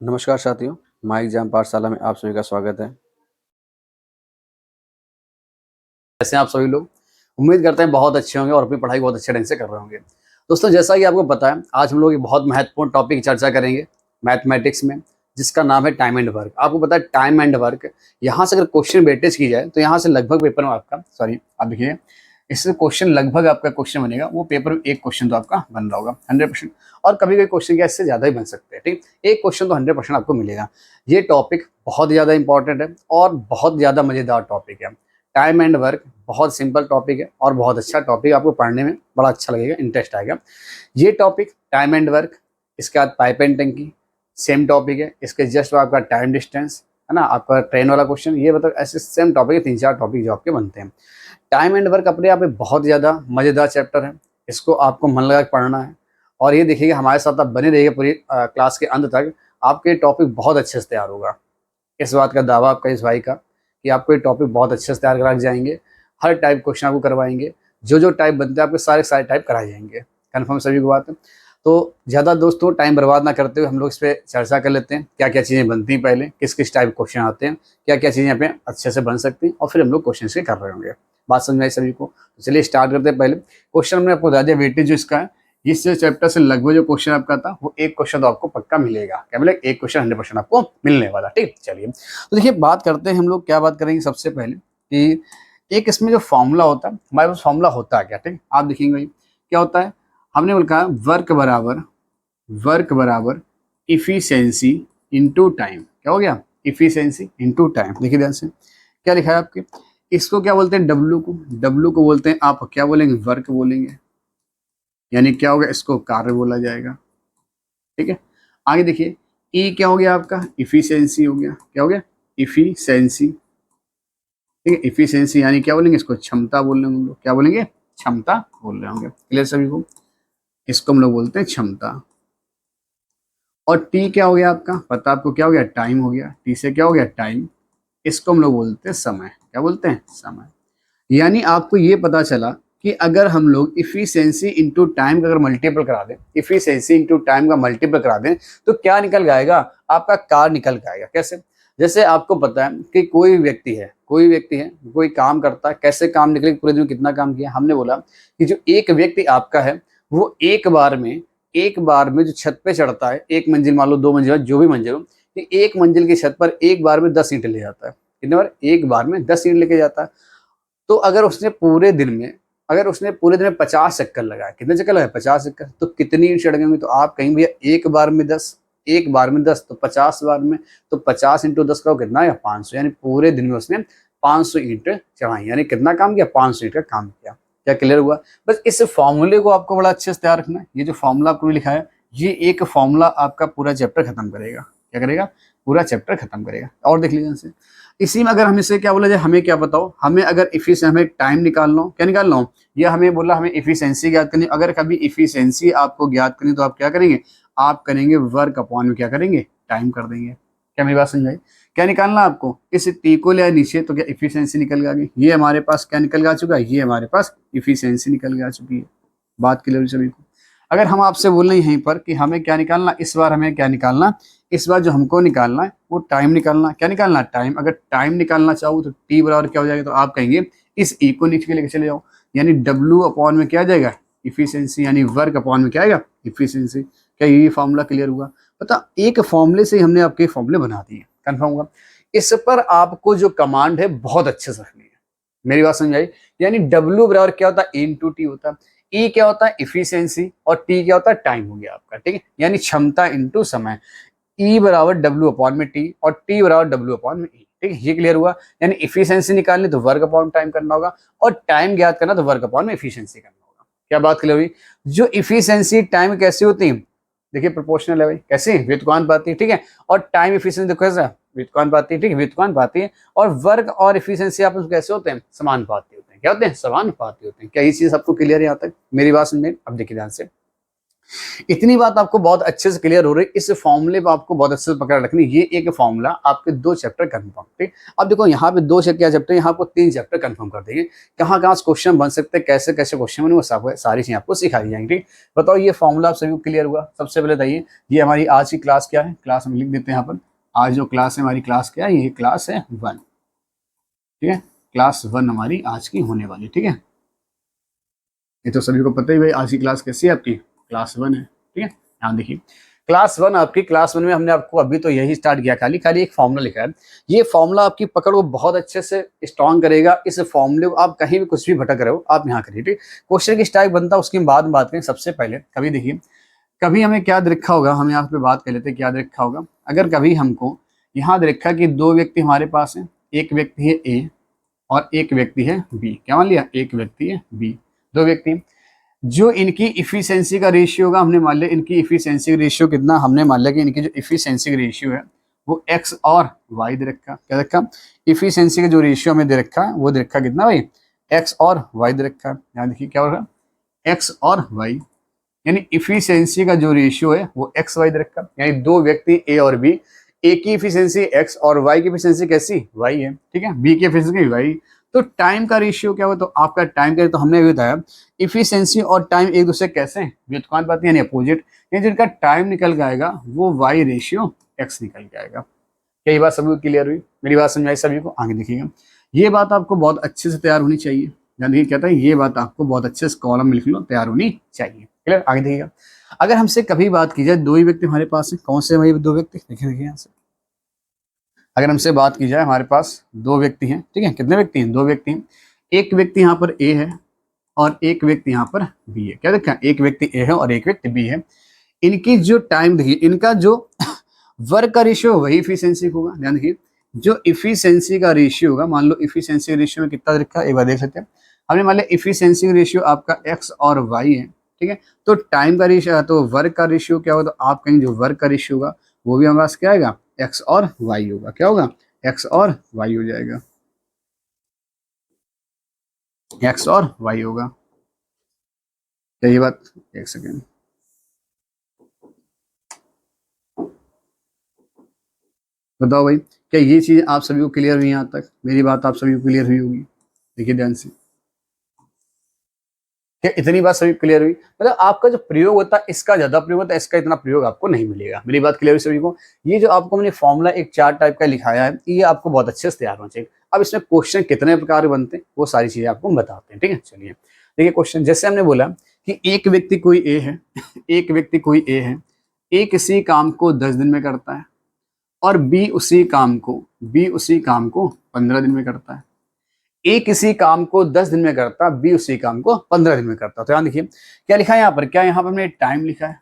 नमस्कार साथियों, my exam पाठशाला में आप सभी का स्वागत है। कैसे हैं आप सभी लोग? उम्मीद करते हैं बहुत अच्छे होंगे और अपनी पढ़ाई बहुत अच्छे ढंग से कर रहे होंगे। दोस्तों, जैसा कि आपको पता है, आज हम लोग एक बहुत महत्वपूर्ण टॉपिक चर्चा करेंगे मैथमेटिक्स में, जिसका नाम है टाइम एंड वर्क। आपको पता है टाइम एंड वर्क, यहाँ से अगर क्वेश्चन वेटेज की जाए तो यहाँ से लगभग पेपर में आपका आप देखिए, इससे क्वेश्चन लगभग आपका क्वेश्चन बनेगा, वो पेपर में एक क्वेश्चन तो आपका बन रहा होगा 100%। और कभी कभी क्वेश्चन क्या इससे ज़्यादा ही बन सकते हैं, ठीक। एक क्वेश्चन तो 100% आपको मिलेगा। ये टॉपिक बहुत ज़्यादा इंपॉर्टेंट है और बहुत ज़्यादा मज़ेदार टॉपिक है। टाइम एंड वर्क बहुत सिंपल टॉपिक है और बहुत अच्छा टॉपिक, आपको पढ़ने में बड़ा अच्छा लगेगा, इंटरेस्ट आएगा। ये टॉपिक टाइम एंड वर्क, इसके बाद पाइप एंड टंकी सेम टॉपिक है, इसके जस्ट आपका टाइम डिस्टेंस है ना, आपका ट्रेन वाला क्वेश्चन, ये मतलब ऐसे सेम टॉपिक है, 3-4 टॉपिक जो आपके बनते हैं। टाइम एंड वर्क अपने आप में बहुत ज़्यादा मज़ेदार चैप्टर है, इसको आपको मन लगा के पढ़ना है। और ये देखिएगा हमारे साथ आप बने रहिएगा पूरी क्लास के अंत तक, आपके टॉपिक बहुत अच्छे से तैयार होगा। इस बात का दावा आपका इस भाई का कि आपको ये टॉपिक बहुत अच्छे से तैयार करा के जाएंगे। हर टाइप क्वेश्चन आपको करवाएंगे, जो जो टाइप बनते हैं आपके सारे टाइप कराए जाएंगे। कन्फर्म सभी को बात है? तो ज़्यादा दोस्तों टाइम बर्बाद ना करते हुए हम लोग इस पर चर्चा कर लेते हैं, क्या क्या चीज़ें बनती हैं, पहले किस किस टाइप क्वेश्चन आते हैं, क्या क्या चीज़ें यहाँ पे अच्छे से बन सकती हैं, और फिर हम लोग क्वेश्चन के कर रहे होंगे। बात समझ में आई सभी को? तो चलिए स्टार्ट करते हैं। पहले क्वेश्चन हमने आपको बता दिया, वेटेज जो इसका है, इस चैप्टर से लगभग जो क्वेश्चन आपका था वो एक क्वेश्चन तो आपको पक्का मिलेगा। क्या मिलेगा? एक क्वेश्चन 100% आपको मिलने वाला, ठीक। चलिए तो देखिए, बात करते हैं हम लोग, क्या बात करेंगे सबसे पहले कि एक इसमें जो फॉर्मूला होता है, हमारे पास फॉर्मूला होता है क्या, ठीक। आप देखेंगे क्या होता है, हमने बोला वर्क बराबर इफिशियंसी इनटू टाइम। क्या हो गया? Efficiency into time. देखिए ध्यान से क्या लिखा है आपके, इसको क्या बोलते हैं? डब्लू को बोलते हैं, आप क्या बोलेंगे? वर्क बोलेंगे, यानी क्या होगा? इसको कार्य बोला जाएगा, ठीक है। आगे देखिए, ई क्या हो गया आपका? इफिशियंसी हो गया। क्या हो गया? इफिशियंसी, ठीक है। इफिशियंसी यानी क्या बोलेंगे? इसको क्षमता बोल रहे हैं हम लोग। क्या बोलेंगे? क्षमता बोल रहे होंगे। क्लियर सभी को? इसको हम लोग बोलते हैं क्षमता। और टी क्या हो गया आपका? पता आपको क्या हो गया? टाइम हो गया। टी से क्या हो गया? टाइम। इसको हम लोग बोलते हैं समय। क्या बोलते हैं? समय। यानी आपको ये पता चला कि अगर हम लोग इफिशियंसी इंटू टाइम का अगर मल्टीपल करा दें, इफिशियंसी इंटू टाइम का मल्टीपल करा दें, तो क्या निकल के आएगा? आपका कार निकल के आएगा। कैसे? जैसे आपको पता है कि कोई व्यक्ति है, कोई काम करता है, कैसे काम निकले, पूरे दिन में कितना काम किया। हमने बोला कि जो एक व्यक्ति आपका है, वो एक बार में जो छत पे चढ़ता है, एक मंजिल मान लो, 2 मंजिल, जो भी मंजिल हो, कि एक मंजिल की छत पर एक बार में 10 ईंट ले जाता है। कितने बार? एक बार में 10 ईंट लेके जाता है। तो अगर उसने पूरे दिन में 50 चक्कर लगाए, कितने चक्कर लगाए? 50 चक्कर, तो कितनी ईंट चढ़ गई? तो आप कहीं भैया एक बार में 10 तो 50 बार में, तो 50 इंटू 10 का कितना है? 500। यानी पूरे दिन में उसने 500 ईंट चढ़ाई। यानी कितना काम किया? 500 ईंट का काम किया। क्या क्लियर हुआ? बस इस फॉर्मूले को आपको बड़ा अच्छे से तैयार रखना है। ये जो फॉर्मूला आपको लिखा है, ये एक फॉर्मूला आपका पूरा चैप्टर खत्म करेगा। क्या करेगा? पूरा चैप्टर खत्म करेगा। और देख लीजिए, इसी में अगर हम इसे क्या बोला जाए, हमें क्या बताओ, हमें अगर हमें टाइम निकालना हो, क्या निकालना हो, या हमें बोला हमें इफिशियंसी ज्ञात करनी। अगर कभी इफिशियंसी आपको ज्ञात करनी तो आप क्या करेंगे? आप करेंगे वर्क अपॉन में क्या करेंगे? टाइम कर देंगे। क्या मेरी बात समझाई? क्या निकालना आपको? इस टी को लिया नीचे तो क्या इफिशियंसी निकल के आ गई। ये हमारे पास क्या निकल के आ चुका है? ये हमारे पास इफिशियंसी निकल के आ चुकी है। बात क्लियर हुई सभी को? अगर हम आपसे बोल रहे हैं यहीं पर कि हमें क्या निकालना, इस बार हमें क्या निकालना, इस बार जो हमको निकालना है वो टाइम निकालना। क्या निकालना? टाइम। अगर टाइम निकालना चाहो तो टी बराबर क्या हो जाएगा? तो आप कहेंगे इस ई को नीचे लेके चले जाओ, यानी डब्ल्यू अपॉन में क्या आ जाएगा? इफिशियंसी, यानी वर्क अपॉन में क्या आएगा? इफिशियंसी। क्या ये फॉर्मूला क्लियर हुआ? पता, एक फॉर्मूले से ही हमने आपके फॉर्मूले बना दिए। कंफर्म हुआ? इस पर आपको जो कमांड है बहुत अच्छे से रखनी है। मेरी बात समझ आई? यानी डब्ल्यू बराबर क्या होता है? इनटू टी होता है। ई क्या होता है? इफिशियंसी। और टी क्या होता है? टाइम हो गया आपका, ठीक है। यानी क्षमता इंटू समय। ई बराबर डब्ल्यू अपॉन में टी और टी बराबर डब्ल्यू अपॉन में ई, ठीक है। ये क्लियर हुआ? यानी इफिशियंसी निकालनी तो वर्क अपॉन टाइम करना होगा, और टाइम ज्ञात करना तो वर्क अपॉन में इफिशियंसी करना होगा। क्या बात क्लियर हुई? जो इफिशियंसी टाइम कैसी होती है? देखिए प्रोपोर्शनल है भाई। कैसे? व्युत्क्रमानुपाती, ठीक है। और टाइम इफिशियंसी देखो कैसा? व्युत्क्रमानुपाती, ठीक है, व्युत्क्रमानुपाती है। और वर्क और इफिशियंसी आपस में कैसे होते हैं? समानुपाती होते हैं। क्या होते हैं? समानुपाती होते हैं। क्या ये चीज आपको क्लियर है यहाँ तक? मेरी बात समझ में? अब देखिए ध्यान से, इतनी बात आपको बहुत अच्छे से क्लियर हो रही है। इस फॉर्मूले पे आपको बहुत अच्छे से पकड़ रखनी। ये एक फॉर्मूला आपके 2 चैप्टर कंफर्म, ठीक। अब देखो यहाँ पे 2 क्या चैप्टर, यहाँ आपको 3 चैप्टर कंफर्म कर देंगे। कहाँ कहाँ से क्वेश्चन बन सकते हैं, कैसे कैसे क्वेश्चन बने, वो सब सारी चीजें आपको सिखाई जाएंगी, ठीक। बताओ ये फॉर्मूला आप सभी को क्लियर हुआ। सबसे पहले बताइए ये हमारी आज की क्लास क्या है। क्लास हम लिख देते हैं यहाँ पर। आज जो क्लास है हमारी, क्लास क्या है, ये क्लास है 1, ठीक है। क्लास 1 हमारी आज की होने वाली, ठीक है। ये तो सभी को पता ही भाई आज की क्लास कैसी है आपकी, क्लास 1 है, ठीक है। यहाँ देखिए क्लास 1 आपकी, क्लास 1 में हमने आपको अभी तो यही स्टार्ट किया, खाली खाली एक फॉर्मूला लिखा है। ये फॉर्मूला आपकी पकड़ को बहुत अच्छे से स्ट्रॉन्ग करेगा। इस फॉर्मूले को आप कहीं भी कुछ भी भटक रहे हो, आप यहाँ करिए, ठीक। क्वेश्चन की स्टाइल बनता है उसकी बाद में बात करें। सबसे पहले कभी देखिए, कभी हमें क्या याद रखा होगा, हम यहाँ पे बात कर लेते हैं क्या याद रखा होगा। अगर कभी हमको यहाँ रखा कि 2 व्यक्ति हमारे पास है, एक व्यक्ति है ए और एक व्यक्ति है बी। क्या मान लिया, एक व्यक्ति है बी, 2 व्यक्ति। जो इनकी इफिशिएंसी का रेशियो होगा, हमने मान लिया इनकी इफिशिएंसी का रेशियो कितना, हमने मान लिया कि इनकी जो इफिशिएंसी का रेशियो है वो एक्स और वाई दे रखा। क्या रखा, इफिशिएंसी का जो रेशियो हमें दे रखा है वो दे रखा कितना भाई, एक्स और वाई दे रखा। यहाँ देखिए क्या होगा, एक्स और वाई, यानी इफिशिएंसी का जो रेशियो है वो एक्स वाई दे रखा। यानी 2 व्यक्ति ए और बी, ए की इफिशिएंसी एक्स और वाई की इफिशिएंसी कैसी, वाई है, ठीक है। बी की इफिशिएंसी वाई। तो टाइम का रेशियो क्या हुआ, तो आपका टाइम का, तो हमने भी बताया इफिशिएंसी और टाइम एक दूसरे कैसे व्युत्क्रमानुपाती यानी अपोजिट। यानी जिनका टाइम निकल जाएगा वो वाई रेशियो एक्स निकल जाएगा। क्या ये बात सभी को क्लियर हुई, मेरी बात समझाई सभी को। आगे देखिएगा, ये बात आपको बहुत अच्छे से तैयार होनी चाहिए। यानी कहता है ये बात आपको बहुत अच्छे से कॉलम में लिख लो, तैयार होनी चाहिए। क्लियर, आगे देखिएगा। अगर हमसे कभी बात की जाए 2 ही व्यक्ति हमारे पास है, कौन से भाई 2 व्यक्ति, देखिए यहाँ से अगर हमसे बात की जाए हमारे पास 2 व्यक्ति हैं, ठीक है। कितने व्यक्ति हैं, 2 व्यक्ति हैं। एक व्यक्ति यहाँ पर ए है और एक व्यक्ति यहाँ पर बी है। क्या देखा, एक व्यक्ति ए है और एक व्यक्ति बी है। इनकी जो टाइम देखिए, इनका जो वर्क का रेशियो वही इफिशिएंसी होगा। ध्यान देखिए, जो इफिशिएंसी का रेशियो होगा, मान लो इफिशिएंसी रेशियो में कितना रखा है, एक बार देख सकते हैं। हमने मान लिया इफिशिएंसी रेशियो आपका एक्स और वाई है, ठीक है। तो टाइम का रेशियो, तो वर्क का रेशियो क्या होगा, तो आप कहेंगे जो वर्क का रेशियो होगा वो भी हमारे पास क्या आएगा, एक्स और वाई होगा। क्या होगा, एक्स और वाई हो जाएगा, एक्स और वाई होगा। क्या ये बात, एक सेकेंड, बताओ भाई क्या ये चीज आप सभी को क्लियर हुई, यहाँ तक मेरी बात आप सभी को क्लियर हुई होगी। देखिए ध्यान से, क्या इतनी बात सभी क्लियर हुई। मतलब आपका जो प्रयोग होता है इसका ज्यादा प्रयोग होता है, इसका इतना प्रयोग आपको नहीं मिलेगा। मेरी बात क्लियर हुई सभी को। ये जो आपको मैंने फॉर्मूला एक चार्ट टाइप का लिखाया है, ये आपको बहुत अच्छे से तैयार होना चाहिए। अब इसमें क्वेश्चन कितने प्रकार के बनते हैं वो सारी चीजें आपको बताते हैं, ठीक है। चलिए देखिए क्वेश्चन, जैसे हमने बोला कि एक व्यक्ति कोई ए है, एक व्यक्ति कोई ए है, ए किसी काम को 10 दिन में करता है और बी उसी काम को 15 दिन में करता है। ए किसी काम को 10 दिन में करता, बी उसी काम को 15 दिन में करता। तो यहाँ देखिए क्या लिखा है यहाँ पर, क्या यहाँ पर हमने टाइम लिखा है,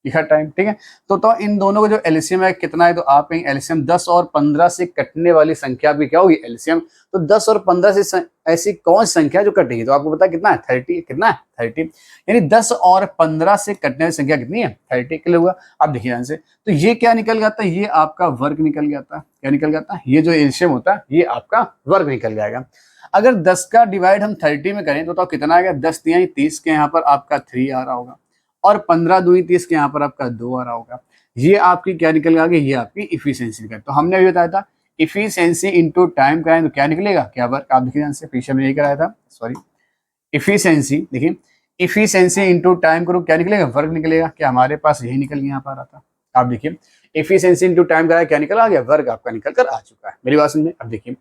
लिखा टाइम, ठीक है। तो इन दोनों का जो एलसीएम है कितना है, तो आप कहेंगे एलसीएम 10 और 15 से कटने वाली संख्या भी क्या होगी, एलसीएम। तो 10 और 15 से ऐसी कौन सी संख्या जो कटेगी, तो आपको पता कितना है, 30। कितना है, 30। यानी 10 और 15 से कटने वाली संख्या कितनी है, 30 के लिए हुआ। अब देखिए ध्यान से, तो ये क्या निकल जाता है, ये आपका वर्ग निकल जाता है। क्या निकल जाता है, ये जो एलसीएम होता है ये आपका वर्ग निकल जाएगा। अगर 10 का डिवाइड हम 30 में करें तो कितना आएगा, 10 तिहाई 30 के यहाँ पर आपका 3 आ रहा होगा और 15 दूनी 30 के यहाँ पर आपका 2 आ रहा होगा। ये आपकी क्या निकल गया, ये आपकी इफिशिएंसी निकल। तो हमने अभी बताया था इफिशिएंसी इनटू टाइम कराएं तो क्या निकलेगा, क्या वर्क, आप देखिए ध्यान से, पीछे में यही कराया था, सॉरी। इफिशिएंसी देखिए, इफिशिएंसी इनटू टाइम करो क्या निकलेगा, वर्क निकलेगा। क्या हमारे पास यही निकल गया यहाँ पर आता। आप देखिए इफिशिएंसी इनटू टाइम कराया, क्या निकल आ गया, वर्क आपका निकल कर आ चुका है। मेरी बात समझे। अब देखिए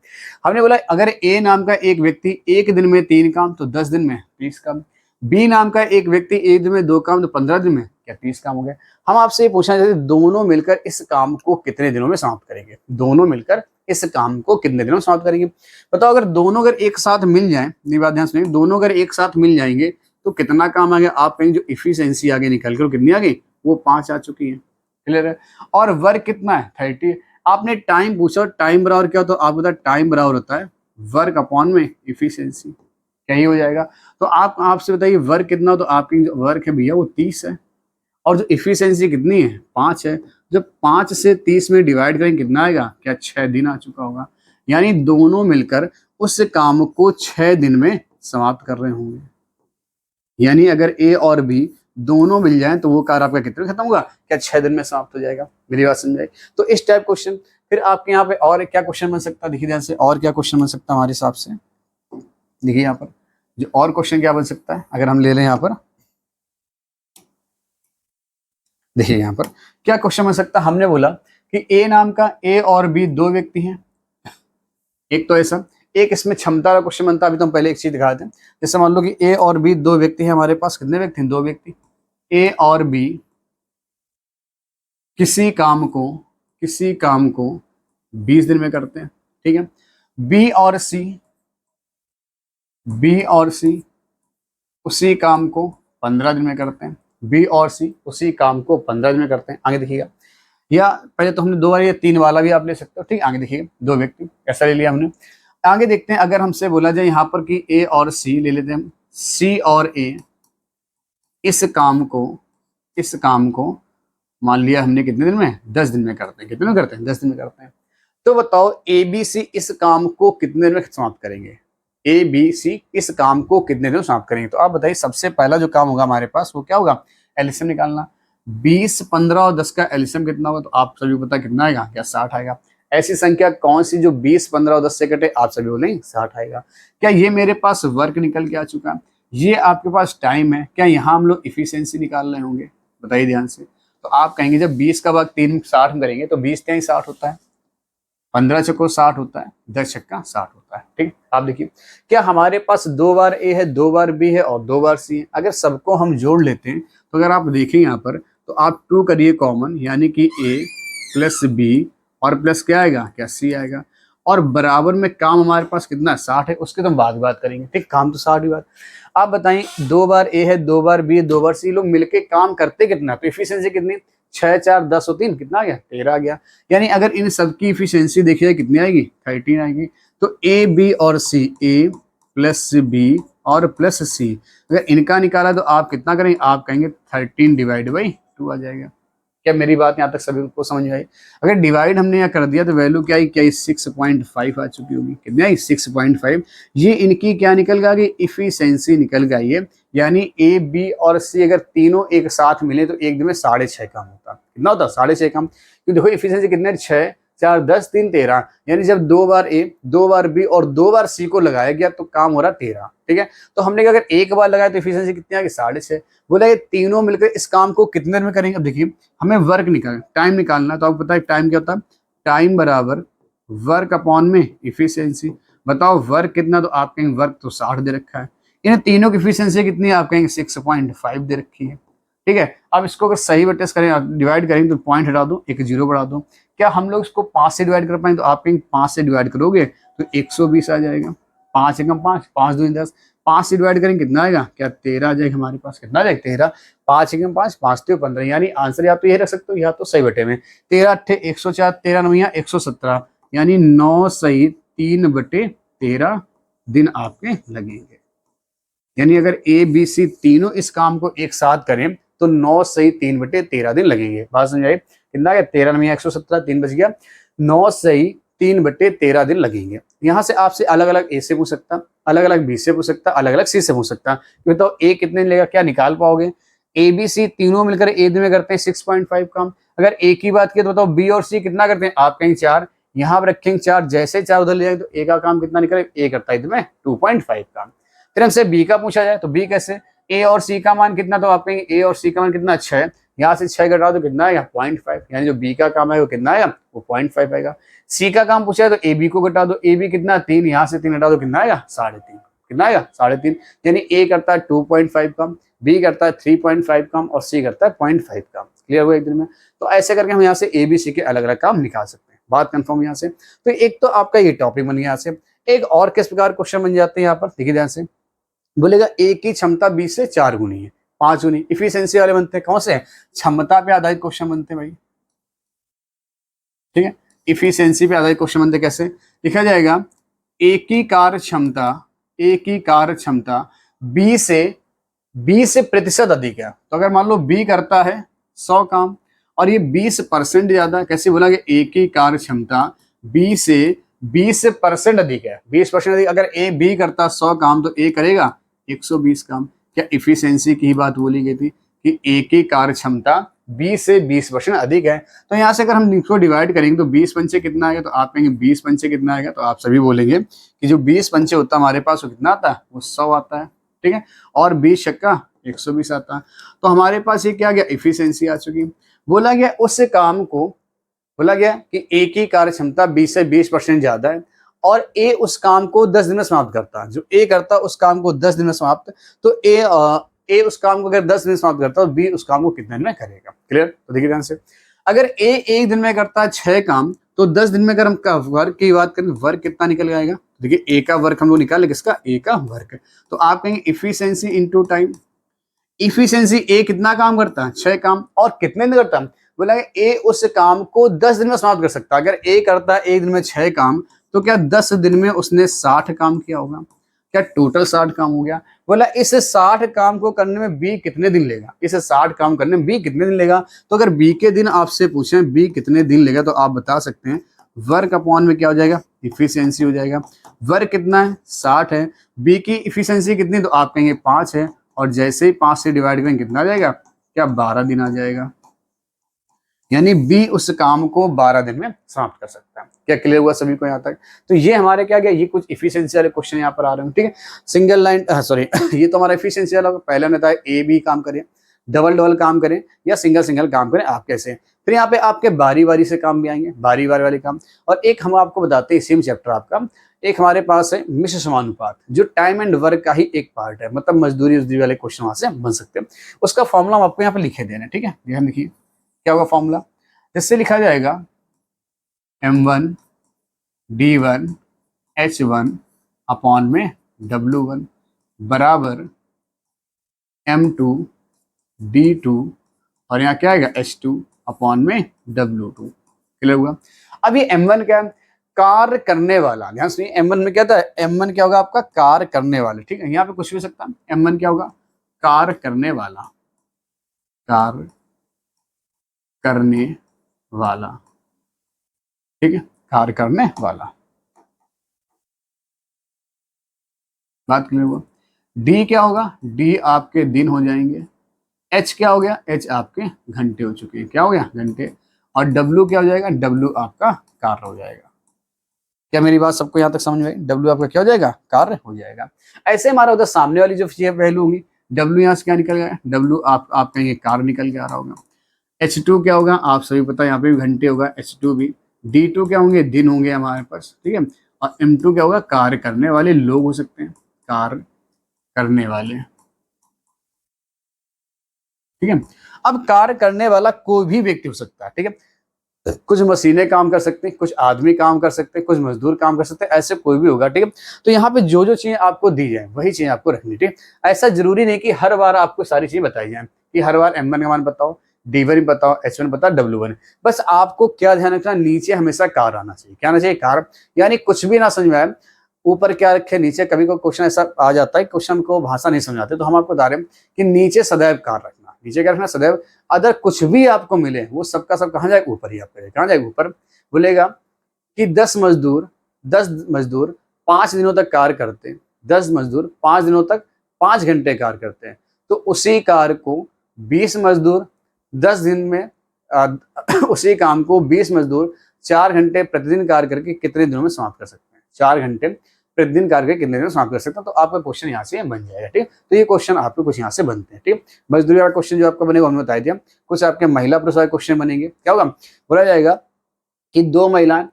हमने बोला अगर ए नाम का एक व्यक्ति एक दिन में 3 काम तो 10 दिन में 30 काम, बी नाम का एक व्यक्ति एक दिन में 2 काम तो 15 दिन में क्या 30 काम हो गए। हम आपसे ये पूछना चाहते दोनों मिलकर इस काम को कितने दिनों में समाप्त करेंगे, दोनों मिलकर इस काम को कितने दिनों में समाप्त करेंगे। बताओ अगर दोनों अगर एक साथ मिल जाए, ये बात ध्यान सुनिए, दोनों अगर एक साथ मिल जाएंगे तो कितना काम आ गया, आप कहेंगे जो इफिशिएंसी आगे निकल कर कितनी आ गई, वो 5 आ चुकी है। क्लियर है। और वर्क कितना है, 30। आपने टाइम पूछा, टाइम बराबर क्या, तो आप बता टाइम बराबर होता है वर्क अपॉन में इफिशिएंसी, क्या ही हो जाएगा। तो आप आपसे बताइए वर्क कितना, तो आपकी जो वर्क है भैया वो 30 है और जो इफिशिएंसी कितनी है 5 है। जब 5 से 30 में डिवाइड करेंगे कितना आएगा, क्या 6 दिन आ चुका होगा। यानी दोनों मिलकर उस काम को 6 दिन में समाप्त कर रहे होंगे। यानी अगर ए और बी दोनों मिल जाए तो वो कार्य आपका कितने में खत्म होगा, क्या 6 दिन में समाप्त हो जाएगा। मेरी बात समझ आई। तो इस टाइप क्वेश्चन फिर आपके यहाँ पे और क्या क्वेश्चन बन सकता है, देखिए ध्यान से, और क्या क्वेश्चन बन सकता है हमारे हिसाब से। देखिए यहाँ पर जो और क्वेश्चन क्या बन सकता है, अगर हम ले लें यहाँ पर, देखिए यहाँ पर क्या क्वेश्चन बन सकता है। हमने बोला कि ए नाम का ए और बी दो व्यक्ति हैं, एक तो ऐसा, एक इसमें क्षमता का क्वेश्चन बनता है। अभी तो हम पहले एक चीज दिखा दें, जैसे मान लो कि ए और बी दो व्यक्ति हैं हमारे पास, कितने व्यक्ति हैं, दो व्यक्ति। ए और बी किसी काम को 20 दिन में करते हैं, ठीक है। बी और सी उसी काम को 15 दिन में करते हैं, बी और सी उसी काम को 15 दिन में करते हैं। आगे देखिएगा, या पहले तो हमने 2 वाला या 3 वाला भी आप ले सकते हो, ठीक। आगे देखिएगा, दो व्यक्ति ऐसा ले लिया हमने। आगे देखते हैं, अगर हमसे बोला जाए यहाँ पर कि ए और सी ले लेते हैं हम, सी और ए इस काम को मान लिया हमने कितने दिन में, 10 दिन में करते हैं। कितने में करते हैं, 10 दिन में करते हैं। तो बताओ ए बी सी इस काम को कितने दिन में समाप्त करेंगे, ए बी सी इस काम को कितने दिन में समाप्त करेंगे। तो आप बताइए, सबसे पहला जो काम होगा हमारे पास वो क्या होगा, एलसीएम निकालना। 20, 15 और 10 का एलसीएम कितना होगा, तो आप सभी को पता कितना आएगा, क्या 60 आएगा। ऐसी संख्या कौन सी जो 20, 15 और 10 से कटे, आप सभी बोलेंगे 60 आएगा। क्या ये मेरे पास वर्क निकल के आ चुका, ये आपके पास टाइम है, क्या यहाँ हम लोग इफिशियंसी निकाल रहे होंगे, बताइए ध्यान से। तो आप कहेंगे जब 20 का भाग 3 60 में करेंगे तो 20 3 60 होता है, 15 चक्को 60 होता है, 10 छक्का 60 होता है, ठीक। आप देखिए, क्या हमारे पास 2 बार ए है, 2 बार बी है और 2 बार सी है। अगर सबको हम जोड़ लेते हैं तो अगर आप देखें यहाँ पर, तो आप 2 करिए कॉमन, यानी कि ए प्लस बी और प्लस क्या आएगा, क्या सी आएगा। और बराबर में काम हमारे पास कितना 60 है, उसके तो हम बाद बात करेंगे, ठीक। काम तो 60 ही बात। आप बताएं, 2 बार ए है, 2 बार बी है, 2 बार सी, लोग मिलके काम करते कितना, तो इफिशियंसी कितनी, 6 4 10 और 3 कितना आ गया, 13 आ गया। यानी अगर इन सबकी इफिशियंसी देखी जाए कितनी आएगी, 13 आएगी। तो ए बी और सी, ए प्लस बी और प्लस सी, अगर इनका निकाला तो आप कितना करेंगे, आप कहेंगे 13 डिवाइड बाई 2 आ जाएगा। क्या मेरी बात यहाँ तक सभी को समझ में आई। अगर डिवाइड हमने यहाँ कर दिया तो वैल्यू क्या आई, क्या 6.5 आ चुकी होगी। कितनी आई, 6.5। ये इनकी क्या निकल गई, इफिशियंसी निकल गई है। यानी ए बी और सी अगर तीनों एक साथ मिले तो एक दिन में 6.5 काम होता। कितना होता, 6.5 काम। क्योंकि देखो इफिशियंसी कितने, 6 4 10 3 13, यानी जब 2 बार ए 2 बार बी और 2 बार सी को लगाया गया तो काम हो रहा 13, ठीक है। तो हमने अगर एक बार लगाया तो इफिशियंसी कितनी आ गई, 6.5। बोला ये तीनों मिलकर इस काम को कितने देर में करेंगे। अब देखिए, हमें वर्क निकालना, टाइम निकालना, तो आपको पता है टाइम क्या होता है, टाइम बराबर वर्क अपॉन में इफिशियंसी। बताओ वर्क कितना, तो आप कहेंगे वर्क तो 60 दे रखा है। इन तीनों की इफिशियंसी कितनी है, आप कहेंगे 6.5 दे रखी है, ठीक है। अब इसको अगर सही में टेस्ट करें, डिवाइड करेंगे तो पॉइंट हटा दो, एक 0 बढ़ा दो। क्या हम लोग इसको 5 से डिवाइड कर पाएंगे, तो आप कहेंगे 5 से डिवाइड करोगे तो 120 आ जाएगा। 5 एकम 5, 5 दूनी 10, 5 से डिवाइड करेंगे कितना आएगा, क्या 13 आ जाएगा हमारे पास। कितना आ जाएगा, 13। 5 एकम 5, 5 3 15, यानी आंसर या तो ये रख सकते हो या तो सही बटे में 13 8 104, 13 9 117, यानी 9 सही 3 बटे 13 दिन आपके लगेंगे। यानी अगर ए बी सी तीनों इस काम को एक साथ करें तो 9 सही 3 बटे 13 दिन लगेंगे। बात समझ आई। कितना गया, 13 9 117, 3 बच गया, 9 सही 3 बटे 13 दिन लगेंगे। यहाँ से आपसे अलग अलग ए से पूछ सकता, अलग अलग बी से पूछ सकता, अलग अलग सी से पूछ सकता। तो ए कितने लेगा, क्या निकाल पाओगे। ए बी सी तीनों मिलकर ए दिन में करते हैं 6.5 काम। अगर ए की बात की तो बताओ बी और सी कितना करते हैं, आप कहेंगे 4, यहाँ पर रखेंगे 4, जैसे 4 उधर ले जाएंगे तो ए का काम कितना निकले, ए करता है दिन में 2.5 काम। फिर हमसे बी का पूछा जाए तो बी कैसे, ए और सी का मान कितना, तो आप कहेंगे ए और सी का मान कितना, 6, यहाँ से 6 घटाओ तो कितना आएगा, 0.5, यानी जो बी का काम है वो कितना आएगा, वो 0.5 आएगा। सी का काम पूछा है तो ए बी को घटा दो, ए बी कितना 3, यहाँ से 3 घटा दो कितना आएगा, 3.5, कितना आएगा 3.5, यानी ए करता है 2.5 काम, बी करता है 3.5 काम और सी करता है 0.5 काम। क्लियर हुआ एक दिन में। तो ऐसे करके हम यहाँ से ए बी सी के अलग अलग काम निकाल सकते हैं। बात कंफर्म यहाँ से। तो एक तो आपका ये टॉपिक बन गया। यहाँ से एक और किस प्रकार क्वेश्चन बन जाते हैं यहाँ पर, देखिए ध्यान से। बोलेगा ए की क्षमता 20 से 4 गुनी है, 5 गुनी। इफिशियंसी वाले बनते हैं कौन से, क्षमता पे आधारित क्वेश्चन बनते हैं भाई, ठीक है। इफिशियंसी पे आधारित क्वेश्चन बनते कैसे, लिखा जाएगा ए की कार्य क्षमता 20 से प्रतिशत अधिक है। तो अगर मान लो बी करता है 100 काम और ये 20% ज्यादा है, कैसे बोला कि ए की कार्य क्षमता 20% अधिक है, 20% अधिक। अगर ए बी करता 100 काम तो ए करेगा 120 काम। क्या इफिशियंसी की ही बात बोली गई थी। कि ए की कार्य क्षमता बी से 20% अधिक है। तो यहाँ से अगर हम इसको डिवाइड करेंगे तो 20 पंचे कितना आएगा, तो आप कहेंगे 20 पंचे कितना आएगा, तो आप सभी बोलेंगे कि जो 20 पंचे होता है हमारे पास वो कितना आता है, वो 100 आता है, ठीक है। और 20 छक्का 120 आता है। तो हमारे पास ये क्या आ गया, इफिशियंसी आ चुकी। बोला गया उस काम को, बोला गया कि ए की कार्य क्षमता 20 से 20% ज्यादा है और ए उस काम को 10 दिन में समाप्त करता है। जो ए करता है उस काम को 10 दिन में समाप्त, तो ए उस काम को अगर 10 दिन में समाप्त करता है तो बी उस काम को कितने दिन में करेगा। क्लियर? तो देखिए ध्यान से, अगर ए एक दिन में करता है 6 काम, तो 10 दिन में अगर हम वर्क की बात करें, वर्क कितना निकल आएगा। देखिए ए का वर्क हम लोग निकाले, किसका, ए का वर्क। तो आप कहेंगे इफिशियंसी इनटू टाइम। इफिशियंसी ए कितना काम करता है, 6 काम, और कितने दिन करता है, बोला ए उस काम को 10 दिन में समाप्त कर सकता है। अगर ए करता है एक दिन में 6 काम, तो क्या 10 दिन में उसने 60 काम किया होगा, क्या टोटल 60 काम हो गया। बोला इस 60 काम को करने में बी कितने दिन लेगा, इस 60 काम करने में बी कितने दिन लेगा। तो अगर बी के दिन आपसे पूछें बी कितने दिन लेगा, तो आप बता सकते हैं वर्क अपॉन में क्या हो जाएगा, इफिशियंसी हो जाएगा। वर्क कितना है, 60 है, बी की इफिशियंसी कितनी, तो आप कहेंगे 5 है, और जैसे ही 5 से डिवाइड करेंगे कितना आ जाएगा, क्या 12 दिन आ जाएगा। यानी बी उस काम को 12 दिन में समाप्त कर सकता है। क्या क्लियर हुआ सभी को यहाँ तक? तो ये हमारे क्या गया, ये कुछ इफिशियंसी वाले क्वेश्चन यहाँ पर आ रहे हैं, ठीक है। सिंगल लाइन सॉरी ये तो हमारा इफिशियंसी वाला, पहले हमने बताया ए बी काम करें, डबल डबल काम करें या सिंगल सिंगल काम करें, आप कैसे। फिर यहाँ पे आपके बारी बारी से काम भी आएंगे, बारी बारी वाले काम। और एक हम आपको बताते हैं सेम चैप्टर आपका, एक हमारे पास है मिश्र समानुपात, जो टाइम एंड वर्क का ही एक पार्ट है, मतलब मजदूरी उजदूरी वाले क्वेश्चन वहां से बन सकते हैं। उसका फॉर्मूला हम आपको यहाँ पे लिखे देना है, ठीक है। ध्यान देखिए क्या होगा फॉर्मूला, जिससे लिखा जाएगा m1 d1 h1 अपॉन में w1 बराबर m2 d2 और यहाँ क्या आएगा h2 अपॉन में w2। क्लियर हुआ? अब ये m1 क्या है, कार्य करने वाला। ध्यान सुनिए, m1 में क्या था, m1 क्या होगा आपका, कार्य करने वाले, ठीक है। यहाँ पे कुछ भी हो सकता है, m1 क्या होगा, कार्य करने वाला, कार्य करने वाला, ठीक है, कार्य करने वाला। बात क्लियर हुआ? डी क्या होगा, डी आपके दिन हो जाएंगे। एच क्या हो गया, एच आपके घंटे हो चुके हैं, क्या हो गया, घंटे। और डब्ल्यू क्या हो जाएगा, डब्ल्यू आपका कार्य हो जाएगा। क्या मेरी बात सबको यहाँ तक समझ में आई? डब्ल्यू आपका क्या हो जाएगा, कार्य हो जाएगा। ऐसे हमारा उधर सामने वाली जो चीजें वैल्यू होंगी, डब्ल्यू यहाँ से क्या निकल गया, डब्ल्यू आप कहेंगे कार्य निकल के आ रहा होगा। H2 क्या होगा, आप सभी पता है, यहाँ पे भी घंटे होगा, H2 भी। D2 क्या होंगे, दिन होंगे हमारे पास, ठीक है। और M2 क्या होगा, कार्य करने वाले लोग हो सकते हैं, कार्य करने वाले, ठीक है। अब कार्य करने वाला कोई भी व्यक्ति हो सकता है, ठीक है। कुछ मशीनें काम कर सकते हैं, कुछ आदमी काम कर सकते हैं, कुछ मजदूर काम कर सकते हैं, ऐसे कोई भी होगा, ठीक है। तो यहाँ पे जो जो चीजें आपको दी जाए वही चीजें आपको रखनी, ठीक है। ऐसा जरूरी नहीं कि हर बार आपको सारी चीजें बताई जाए, कि हर बार M1 का मान बताओ, D1 बताओ, H1 बताओ, W1। बस आपको क्या ध्यान रखना, नीचे हमेशा कार आना चाहिए। क्या आना चाहिए, कार। यानी कुछ भी ना समझ में आए, ऊपर क्या रखे, नीचे। कभी कोई क्वेश्चन ऐसा आ जाता है, क्वेश्चन को भाषा नहीं समझाते, तो हम आपको बता रहे हैं कि नीचे सदैव कार रखना, नीचे क्या रखना, सदैव। अगर कुछ भी आपको मिले वो सबका सब कहाँ जाएगा, ऊपर ही आपका, कहाँ जाएगा, ऊपर। बोलेगा कि 10 मजदूर 5 दिनों तक कार्य करते हैं, 10 मजदूर 5 दिनों तक 5 घंटे कार्य करते हैं, तो उसी कार्य को 20 मजदूर 10 दिन में उसी काम को 20 मजदूर 4 घंटे प्रतिदिन कार्य करके कितने दिनों में समाप्त कर सकते हैं। 4 घंटे प्रतिदिन कार्य करके कितने दिनों में समाप्त कर सकते हैं। तो आपका क्वेश्चन यहाँ से बन जाएगा, ठीक। तो ये क्वेश्चन आपके कुछ यहाँ से बनते हैं, ठीक। मजदूरी वाला क्वेश्चन जो आपका बनेगा हमने बता दिया। कुछ आपके महिला पुरुष वाले क्वेश्चन बनेंगे, क्या होगा, बोला जाएगा कि 2 महिलाएं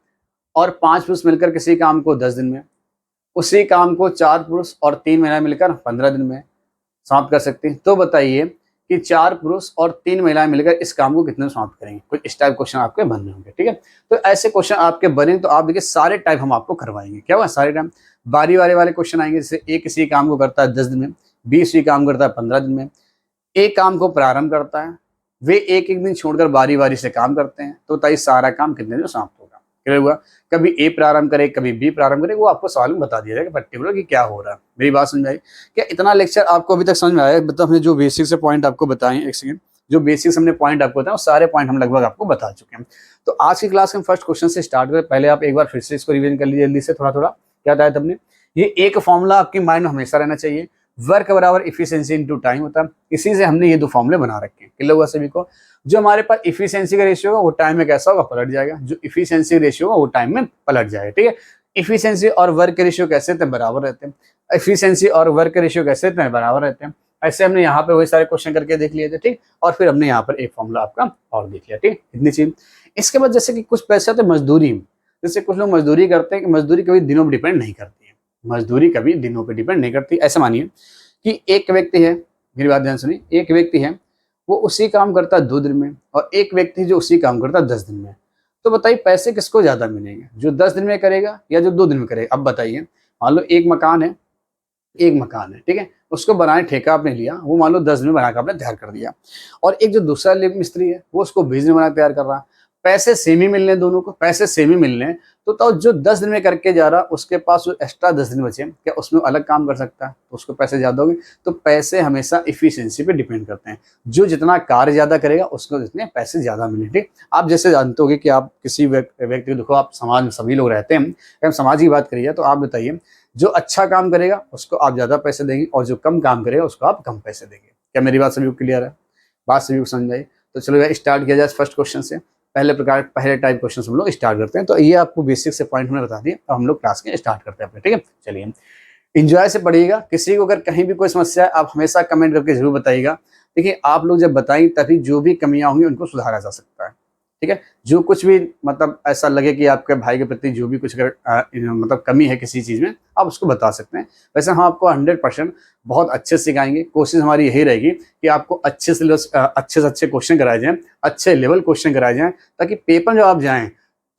और 5 पुरुष मिलकर किसी काम को 10 दिन में, उसी काम को 4 पुरुष और 3 महिलाएं मिलकर 15 दिन में समाप्त कर सकती हैं। तो बताइए कि 4 पुरुष और 3 महिलाएं मिलकर इस काम को कितने में समाप्त करेंगे। कुछ इस टाइप क्वेश्चन आपके बनने होंगे, ठीक है। तो ऐसे क्वेश्चन आपके बने, तो आप देखिए सारे टाइप हम आपको करवाएंगे। क्या हुआ, सारे टाइप बारी वाले क्वेश्चन आएंगे। जैसे एक किसी काम को करता है 10 दिन में, बी इसी काम करता है 15 दिन में। एक काम को प्रारंभ करता है, वे एक एक दिन छोड़कर बारी बारी से काम करते हैं, तो बताइए सारा काम कितने दिन में समाप्त होगा। क्लियर हुआ? कभी ए प्रारंभ करे, कभी बी प्रारंभ करे, वो आपको सवाल में बता दिया जाएगा पर्टिकुलर कि क्या हो रहा है। मेरी बात समझ में आई? क्या इतना लेक्चर आपको अभी तक समझ में आया? मतलब हमने जो बेसिक से पॉइंट आपको बताए, एक सेकंड, जो बेसिक्स हमने पॉइंट आपको बताया, सारे पॉइंट हम लगभग आपको बता चुके हैं। तो आज की क्लास में फर्स्ट क्वेश्चन से स्टार्ट करें। पहले आप एक बार फिर से इसको रिवीजन कर लीजिए जल्दी से, थोड़ा थोड़ा क्या बताया तुमने। ये एक फॉर्मूला आपके माइंड में हमेशा रहना चाहिए, वर्क बराबर इफिशियंसी इनटू टाइम होता है। इसी से हमने ये दो फॉर्मूले बना रखे हैं, क्लियर हुआ सभी को। जो हमारे पास इफिशियंसी का रेशियो होगा वो टाइम में कैसा होगा, पलट जाएगा। जो इफिशियंसी रेशियो होगा वो टाइम में पलट जाएगा, ठीक है। इफिशियंसी और वर्क के रेशियो कैसे रहते हैं, बराबर रहते हैं। इफिशियंसी और वर्क के रेशियो कैसे रहते हैं, बराबर रहते हैं। ऐसे हमने यहाँ पे वही सारे क्वेश्चन करके देख लिए थे, ठीक। और फिर हमने यहाँ पर एक फॉर्मूला आपका और देख लिया, ठीक, इतनी चीज। इसके बाद जैसे कि कुछ पैसे होते हैं मजदूरी में, जैसे कुछ लोग मजदूरी करते हैं कि मजदूरी कभी दिनों पर डिपेंड नहीं करती है, मजदूरी कभी दिनों पर डिपेंड नहीं करती। ऐसा मानिए कि एक व्यक्ति है, मेरी बात ध्यान सुनिए, एक व्यक्ति है वो उसी काम करता है 2 दिन में, और एक व्यक्ति जो उसी काम करता है 10 दिन में। तो बताइए पैसे किसको ज्यादा मिलेंगे, जो 10 दिन में करेगा या जो 2 दिन में करेगा। अब बताइए, मान लो एक मकान है, ठीक है, उसको बनाने ठेका आपने लिया, वो मान लो 10 दिन में बनाकर आपने तैयार कर दिया। और एक जो दूसरा मिस्त्री है वो उसको 20 दिन में बना तैयार कर रहा है। पैसे सेम ही मिलने, दोनों को पैसे सेम ही मिलने, तो जो 10 दिन में करके जा रहा उसके पास जो एक्स्ट्रा 10 दिन बचे, क्या उसमें अलग काम कर सकता है, तो उसको पैसे ज्यादा होंगे। तो पैसे हमेशा इफिशियंसी पे डिपेंड करते हैं, जो जितना कार्य ज्यादा करेगा उसको जितने पैसे ज्यादा मिले, ठीक। आप जैसे जानते होंगे कि आप किसी व्यक्ति को देखो, आप समाज में सभी लोग रहते हैं, हम समाज की बात करिए तो आप बताइए, जो अच्छा काम करेगा उसको आप ज्यादा पैसे देंगे और जो कम काम करेगा उसको आप कम पैसे देंगे। क्या मेरी बात सभी को क्लियर है, बात सभी को समझ आई? तो चलो स्टार्ट किया जाए फर्स्ट क्वेश्चन से। पहले टाइप क्वेश्चन हम लोग स्टार्ट करते हैं। तो ये आपको बेसिक से पॉइंट में बता दिए, अब हम लोग क्लास के स्टार्ट करते हैं अपने, ठीक है। चलिए एंजॉय से पढ़िएगा। किसी को अगर कहीं भी कोई समस्या है आप हमेशा कमेंट करके जरूर बताइएगा। देखिए आप लोग जब बताएंगे तभी जो भी कमियां होंगी उनको सुधारा जा सकता है, ठीक है। जो कुछ भी मतलब ऐसा लगे कि आपके भाई के प्रति जो भी कुछ मतलब कमी है किसी चीज़ में, आप उसको बता सकते हैं। वैसे हम आपको 100% बहुत अच्छे से सिखाएंगे। कोशिश हमारी यही रहेगी कि आपको अच्छे से अच्छे क्वेश्चन कराए जाएँ, अच्छे लेवल क्वेश्चन कराए जाएँ, ताकि पेपर जब आप जाएँ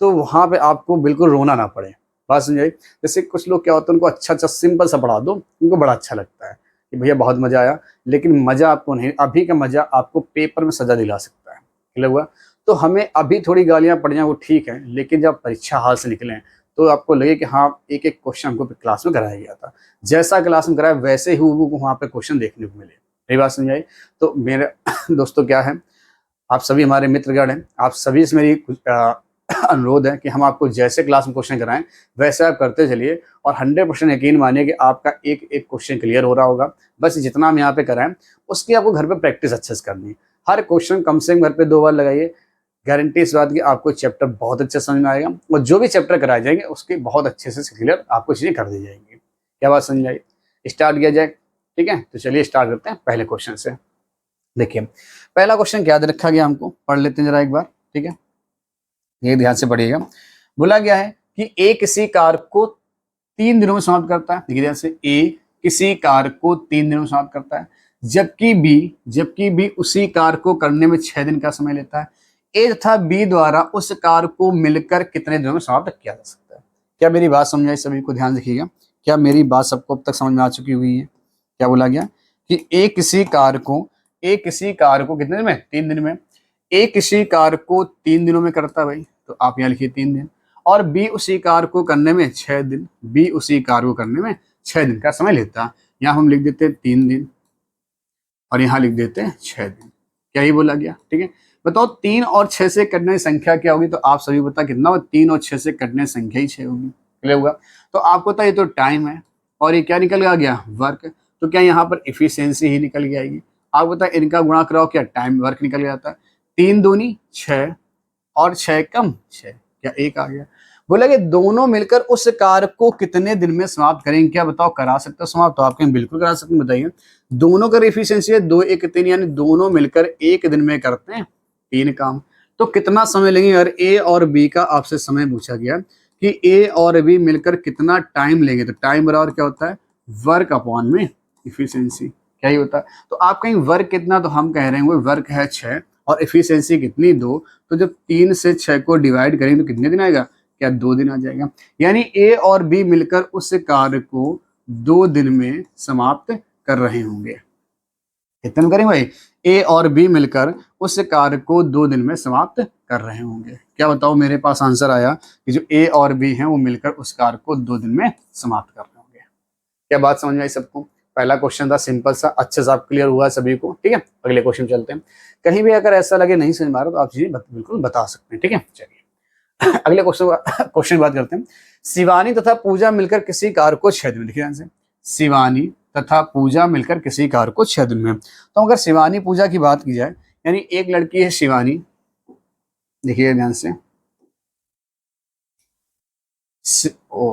तो वहाँ पर आपको बिल्कुल रोना ना पड़े। बात समझाई? जैसे कुछ लोग क्या होता है, उनको अच्छा सिंपल सा पढ़ा दो, उनको बड़ा अच्छा लगता है कि भैया बहुत मज़ा आया, लेकिन मज़ा आपको नहीं, अभी का मज़ा आपको पेपर में सजा दिला सकता है, क्लियर हुआ? तो हमें अभी थोड़ी गालियां पड़ जाएं वो ठीक है, लेकिन जब परीक्षा हाल से निकलें तो आपको लगे कि हाँ एक एक क्वेश्चन हमको क्लास में कराया गया था, जैसा क्लास में कराया वैसे ही वो वहाँ पे क्वेश्चन देखने को मिले। मेरी बात समझाई? तो मेरे दोस्तों क्या है, आप सभी हमारे मित्रगण हैं, आप सभी से मेरी अनुरोध है कि हम आपको जैसे क्लास में क्वेश्चन कराएं वैसे आप करते चलिए, और 100% यकीन मानिए कि आपका एक एक क्वेश्चन क्लियर हो रहा होगा। बस जितना हम यहाँ पे कराएं उसकी आपको घर पे प्रैक्टिस अच्छे से करनी है। हर क्वेश्चन कम से कम घर पे 2 बार लगाइए, गारंटी इस बात की आपको चैप्टर बहुत अच्छे समझ में आएगा, और जो भी चैप्टर कराए जाएंगे उसके बहुत अच्छे से क्लियर आपको चीजें कर दी जाएंगी। क्या बात समझ आई? स्टार्ट किया जाए, ठीक है। तो चलिए स्टार्ट करते हैं पहले क्वेश्चन से। देखिए पहला क्वेश्चन क्या रखा गया, हमको पढ़ लेते हैं जरा एक बार, ठीक है। ये ध्यान से पढ़िएगा। बोला गया है कि ए किसी कार्य को 3 दिनों में समाप्त करता है। देखिए ध्यान से, ए किसी कार्य को 3 दिनों में समाप्त करता है, जबकि बी उसी कार्य को करने में 6 दिन का समय लेता है। ए तथा बी द्वारा उस कार्य को मिलकर कितने दिनों में समाप्त किया जा सकता है? क्या मेरी बात समझ आई? सभी को ध्यान रखिएगा। क्या मेरी बात सबको अब तक समझ में आ चुकी हुई है? क्या बोला गया कि ए किसी कार्य को कितने दिन में? 3 दिन में। ए किसी कार्य को 3 दिनों में करता है भाई, तो आप यहाँ लिखिए 3 दिन, और बी उसी कार्य को करने में 6 दिन, बी उसी कार्य को करने में 6 दिन का समय लेता है। यहाँ हम लिख देते हैं 3 दिन और यहाँ लिख देते हैं 6 दिन। क्या ही बोला गया? ठीक है, बताओ 3 और 6 से कटने की संख्या क्या होगी? तो आप सभी बता कितना होगा? 3 और 6 से कटने की संख्या ही 6 होगी। क्लियर हुआ? तो आपको पता ये तो टाइम है, और ये क्या निकल गया? वर्क। तो क्या यहाँ पर इफिशियंसी ही निकल के आएगी? आप बता इनका गुणा कराओ, क्या टाइम वर्क निकल जाता है? 3 दूनी 6 और 6 कम 6, क्या 1 आ गया? बोला कि दोनों मिलकर उस कार्य को कितने दिन में समाप्त करेंगे? क्या बताओ, करा सकते हो समाप्त? तो आप कहें बिल्कुल करा सकते हैं। बताइए, दोनों का एफिशिएंसी है 2 1 3, यानी दोनों मिलकर 1 दिन में करते हैं 3 काम। तो कितना समय लेंगे? अगर ए और बी का आपसे समय पूछा गया कि ए और बी मिलकर कितना टाइम लेंगे, तो टाइम बराबर क्या होता है? वर्क अपॉन में इफिशियंसी। क्या ही होता है? तो आप कहेंगे वर्क कितना, तो हम कह रहे हैं वो वर्क है 6 और एफिशिएंसी कितनी? 2। तो जब 3 से 6 को डिवाइड करेंगे तो कितने दिन आएगा? क्या 2 दिन आ जाएगा? यानी ए और बी मिलकर उस कार्य को 2 दिन में समाप्त कर रहे होंगे। कितने में करेंगे भाई? ए और बी मिलकर उस कार्य को 2 दिन में समाप्त कर रहे होंगे। क्या बताओ, मेरे पास आंसर आया कि जो ए और बी हैं वो मिलकर उस कार्य को 2 दिन में समाप्त कर रहे होंगे। क्या बात समझ में आई सबको? पहला क्वेश्चन था सिंपल सा, अच्छे से आप क्लियर हुआ सभी को, ठीक है। अगले क्वेश्चन चलते हैं। कहीं भी अगर ऐसा लगे नहीं समझ में आ रहा तो आप चीजें बिल्कुल बता सकते हैं, ठीक है। चलिए अगले क्वेश्चन बात करते हैं। शिवानी तथा पूजा मिलकर किसी कार्य को 6 दिन में, देखिए ध्यान से, शिवानी तथा पूजा मिलकर किसी कार्य को 6 दिन में। तो अगर शिवानी पूजा की बात की जाए, यानी एक लड़की है शिवानी, देखिए ध्यान से,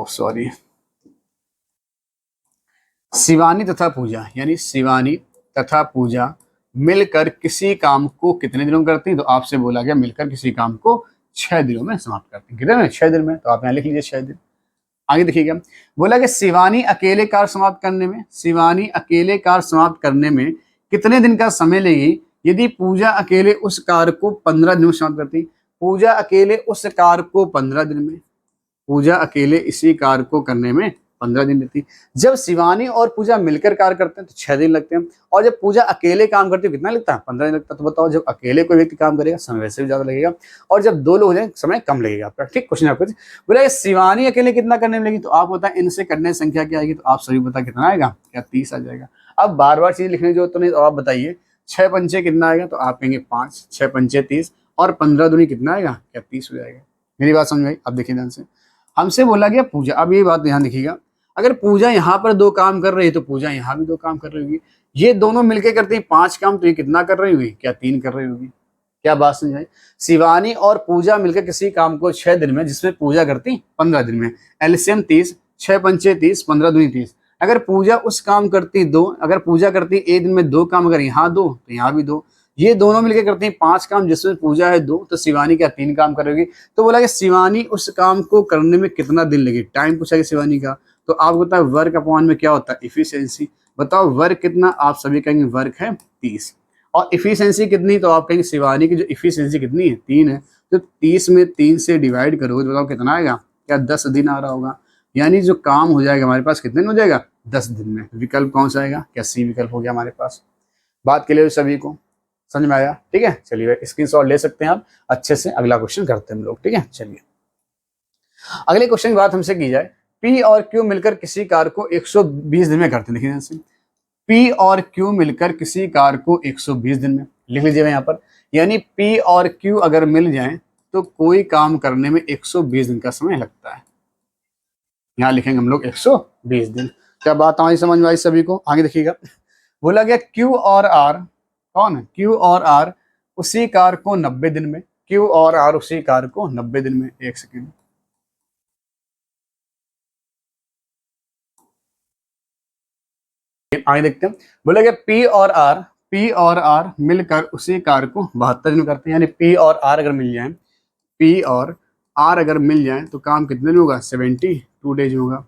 सॉरी, शिवानी तथा पूजा, यानी शिवानी तथा पूजा मिलकर किसी काम को कितने दिनों में करती हैं, तो आपसे बोला गया मिलकर किसी काम को 6 दिनों में समाप्त करती हैं। कितने में? 6 दिन में। तो आप यहाँ लिख लीजिए 6 दिन। आगे देखिएगा, बोला कि शिवानी अकेले कार्य समाप्त करने में, शिवानी अकेले कार्य समाप्त करने में कितने दिन का समय लेगी यदि पूजा अकेले उस कार्य को 15 दिन में समाप्त करती। पूजा अकेले उस कार्य को 15 दिन में, पूजा अकेले इसी कार्य को करने में 15 दिन लगती। जब शिवानी और पूजा मिलकर कार्य करते हैं तो 6 दिन लगते हैं, और जब पूजा अकेले काम करती है कितना लगता है? 15 दिन लगता है। तो बताओ, जब अकेले कोई व्यक्ति काम करेगा समय वैसे भी ज्यादा लगेगा, और जब 2 लोग हो जाए समय कम लगेगा आपका। ठीक, क्वेश्चन आपको बोला शिवानी अकेले कितना करने में लगी, तो आप बता इनसे करने संख्या क्या आएगी, तो आप सभी बता कितना आएगा, क्या 30 आ जाएगा। अब बार बार चीज लिखने की जरूरत तो नहीं, तो आप बताइए 6 पंचे कितना आएगा, तो आप कहेंगे 5, 6 पंचे 30, और 15 दूनी कितना आएगा, क्या 30 हो जाएगा। मेरी बात समझ आई? अब देखिए ध्यान से, हमसे बोला गया पूजा, अब ये बात ध्यान देखिएगा, अगर पूजा यहाँ पर 2 काम कर रही है तो पूजा यहाँ भी 2 काम कर रही होगी। ये दोनों मिलकर करती है 5 काम, तो ये कितना कर रही होगी, क्या 3 कर रही होगी। क्या बात समझाई? शिवानी और पूजा मिलकर किसी काम को 6 दिन में, जिसमें पूजा करती 15 दिन में, एलसीएम 30, 6 पंचे 30, 15 दूनी 30। अगर पूजा उस काम करती 2, अगर पूजा करती एक दिन में 2 काम, अगर यहाँ 2 तो यहाँ भी 2, ये दोनों मिलकर करती हैं 5 काम, जिसमें पूजा है 2, तो शिवानी क्या 3 काम करेगी। तो बोला कि शिवानी उस काम को करने में कितना दिन लगे, टाइम पूछा कि शिवानी का, तो आपको पता है वर्क अपॉन में क्या होता है, इफिशियंसी। बताओ वर्क कितना, आप सभी कहेंगे वर्क है 30, और इफिशियंसी कितनी, तो आप कहेंगे शिवानी की जो इफिशियंसी कितनी है 3 है, तो 30 में 3 से डिवाइड करोगे तो बताओ कितना आएगा, क्या 10 दिन आ रहा होगा। यानी जो काम हो जाएगा हमारे पास कितने दिन हो जाएगा, 10 दिन में। विकल्प कौन सा आएगा, क्या सी विकल्प हो गया हमारे पास। बात के लिए सभी को समझ में आया? ठीक है, चलिए स्क्रीनशॉट ले सकते हैं आप अच्छे से। अगला क्वेश्चन करते हैं हम लोग। ठीक है, चलिए अगले क्वेश्चन की बात हमसे की जाए, पी और क्यू मिलकर किसी कार्य को 120 दिन में करते हैं। देखिए पी और क्यू मिलकर किसी कार्य को 120 दिन में, लिख लीजिएगा यहाँ पर, यानी पी और क्यू अगर मिल जाएं तो कोई काम करने में 120 दिन का समय लगता है। यहाँ लिखेंगे हम लोग 120 दिन। क्या बात हमारी समझ में आई सभी को? आगे देखिएगा, बोला गया क्यू और आर, कौन है? क्यू और आर उसी कार्य को 90 दिन में, क्यू और आर उसी कार्य को 90 दिन में। एक सेकेंड, आगे देखते हैं। बोला गया पी और आर मिलकर उसी कार्य को 72 दिन में करते हैं। यानी पी और आर अगर मिल जाए, पी और आर अगर मिल जाए तो काम कितने दिन होगा, 72 डेज होगा,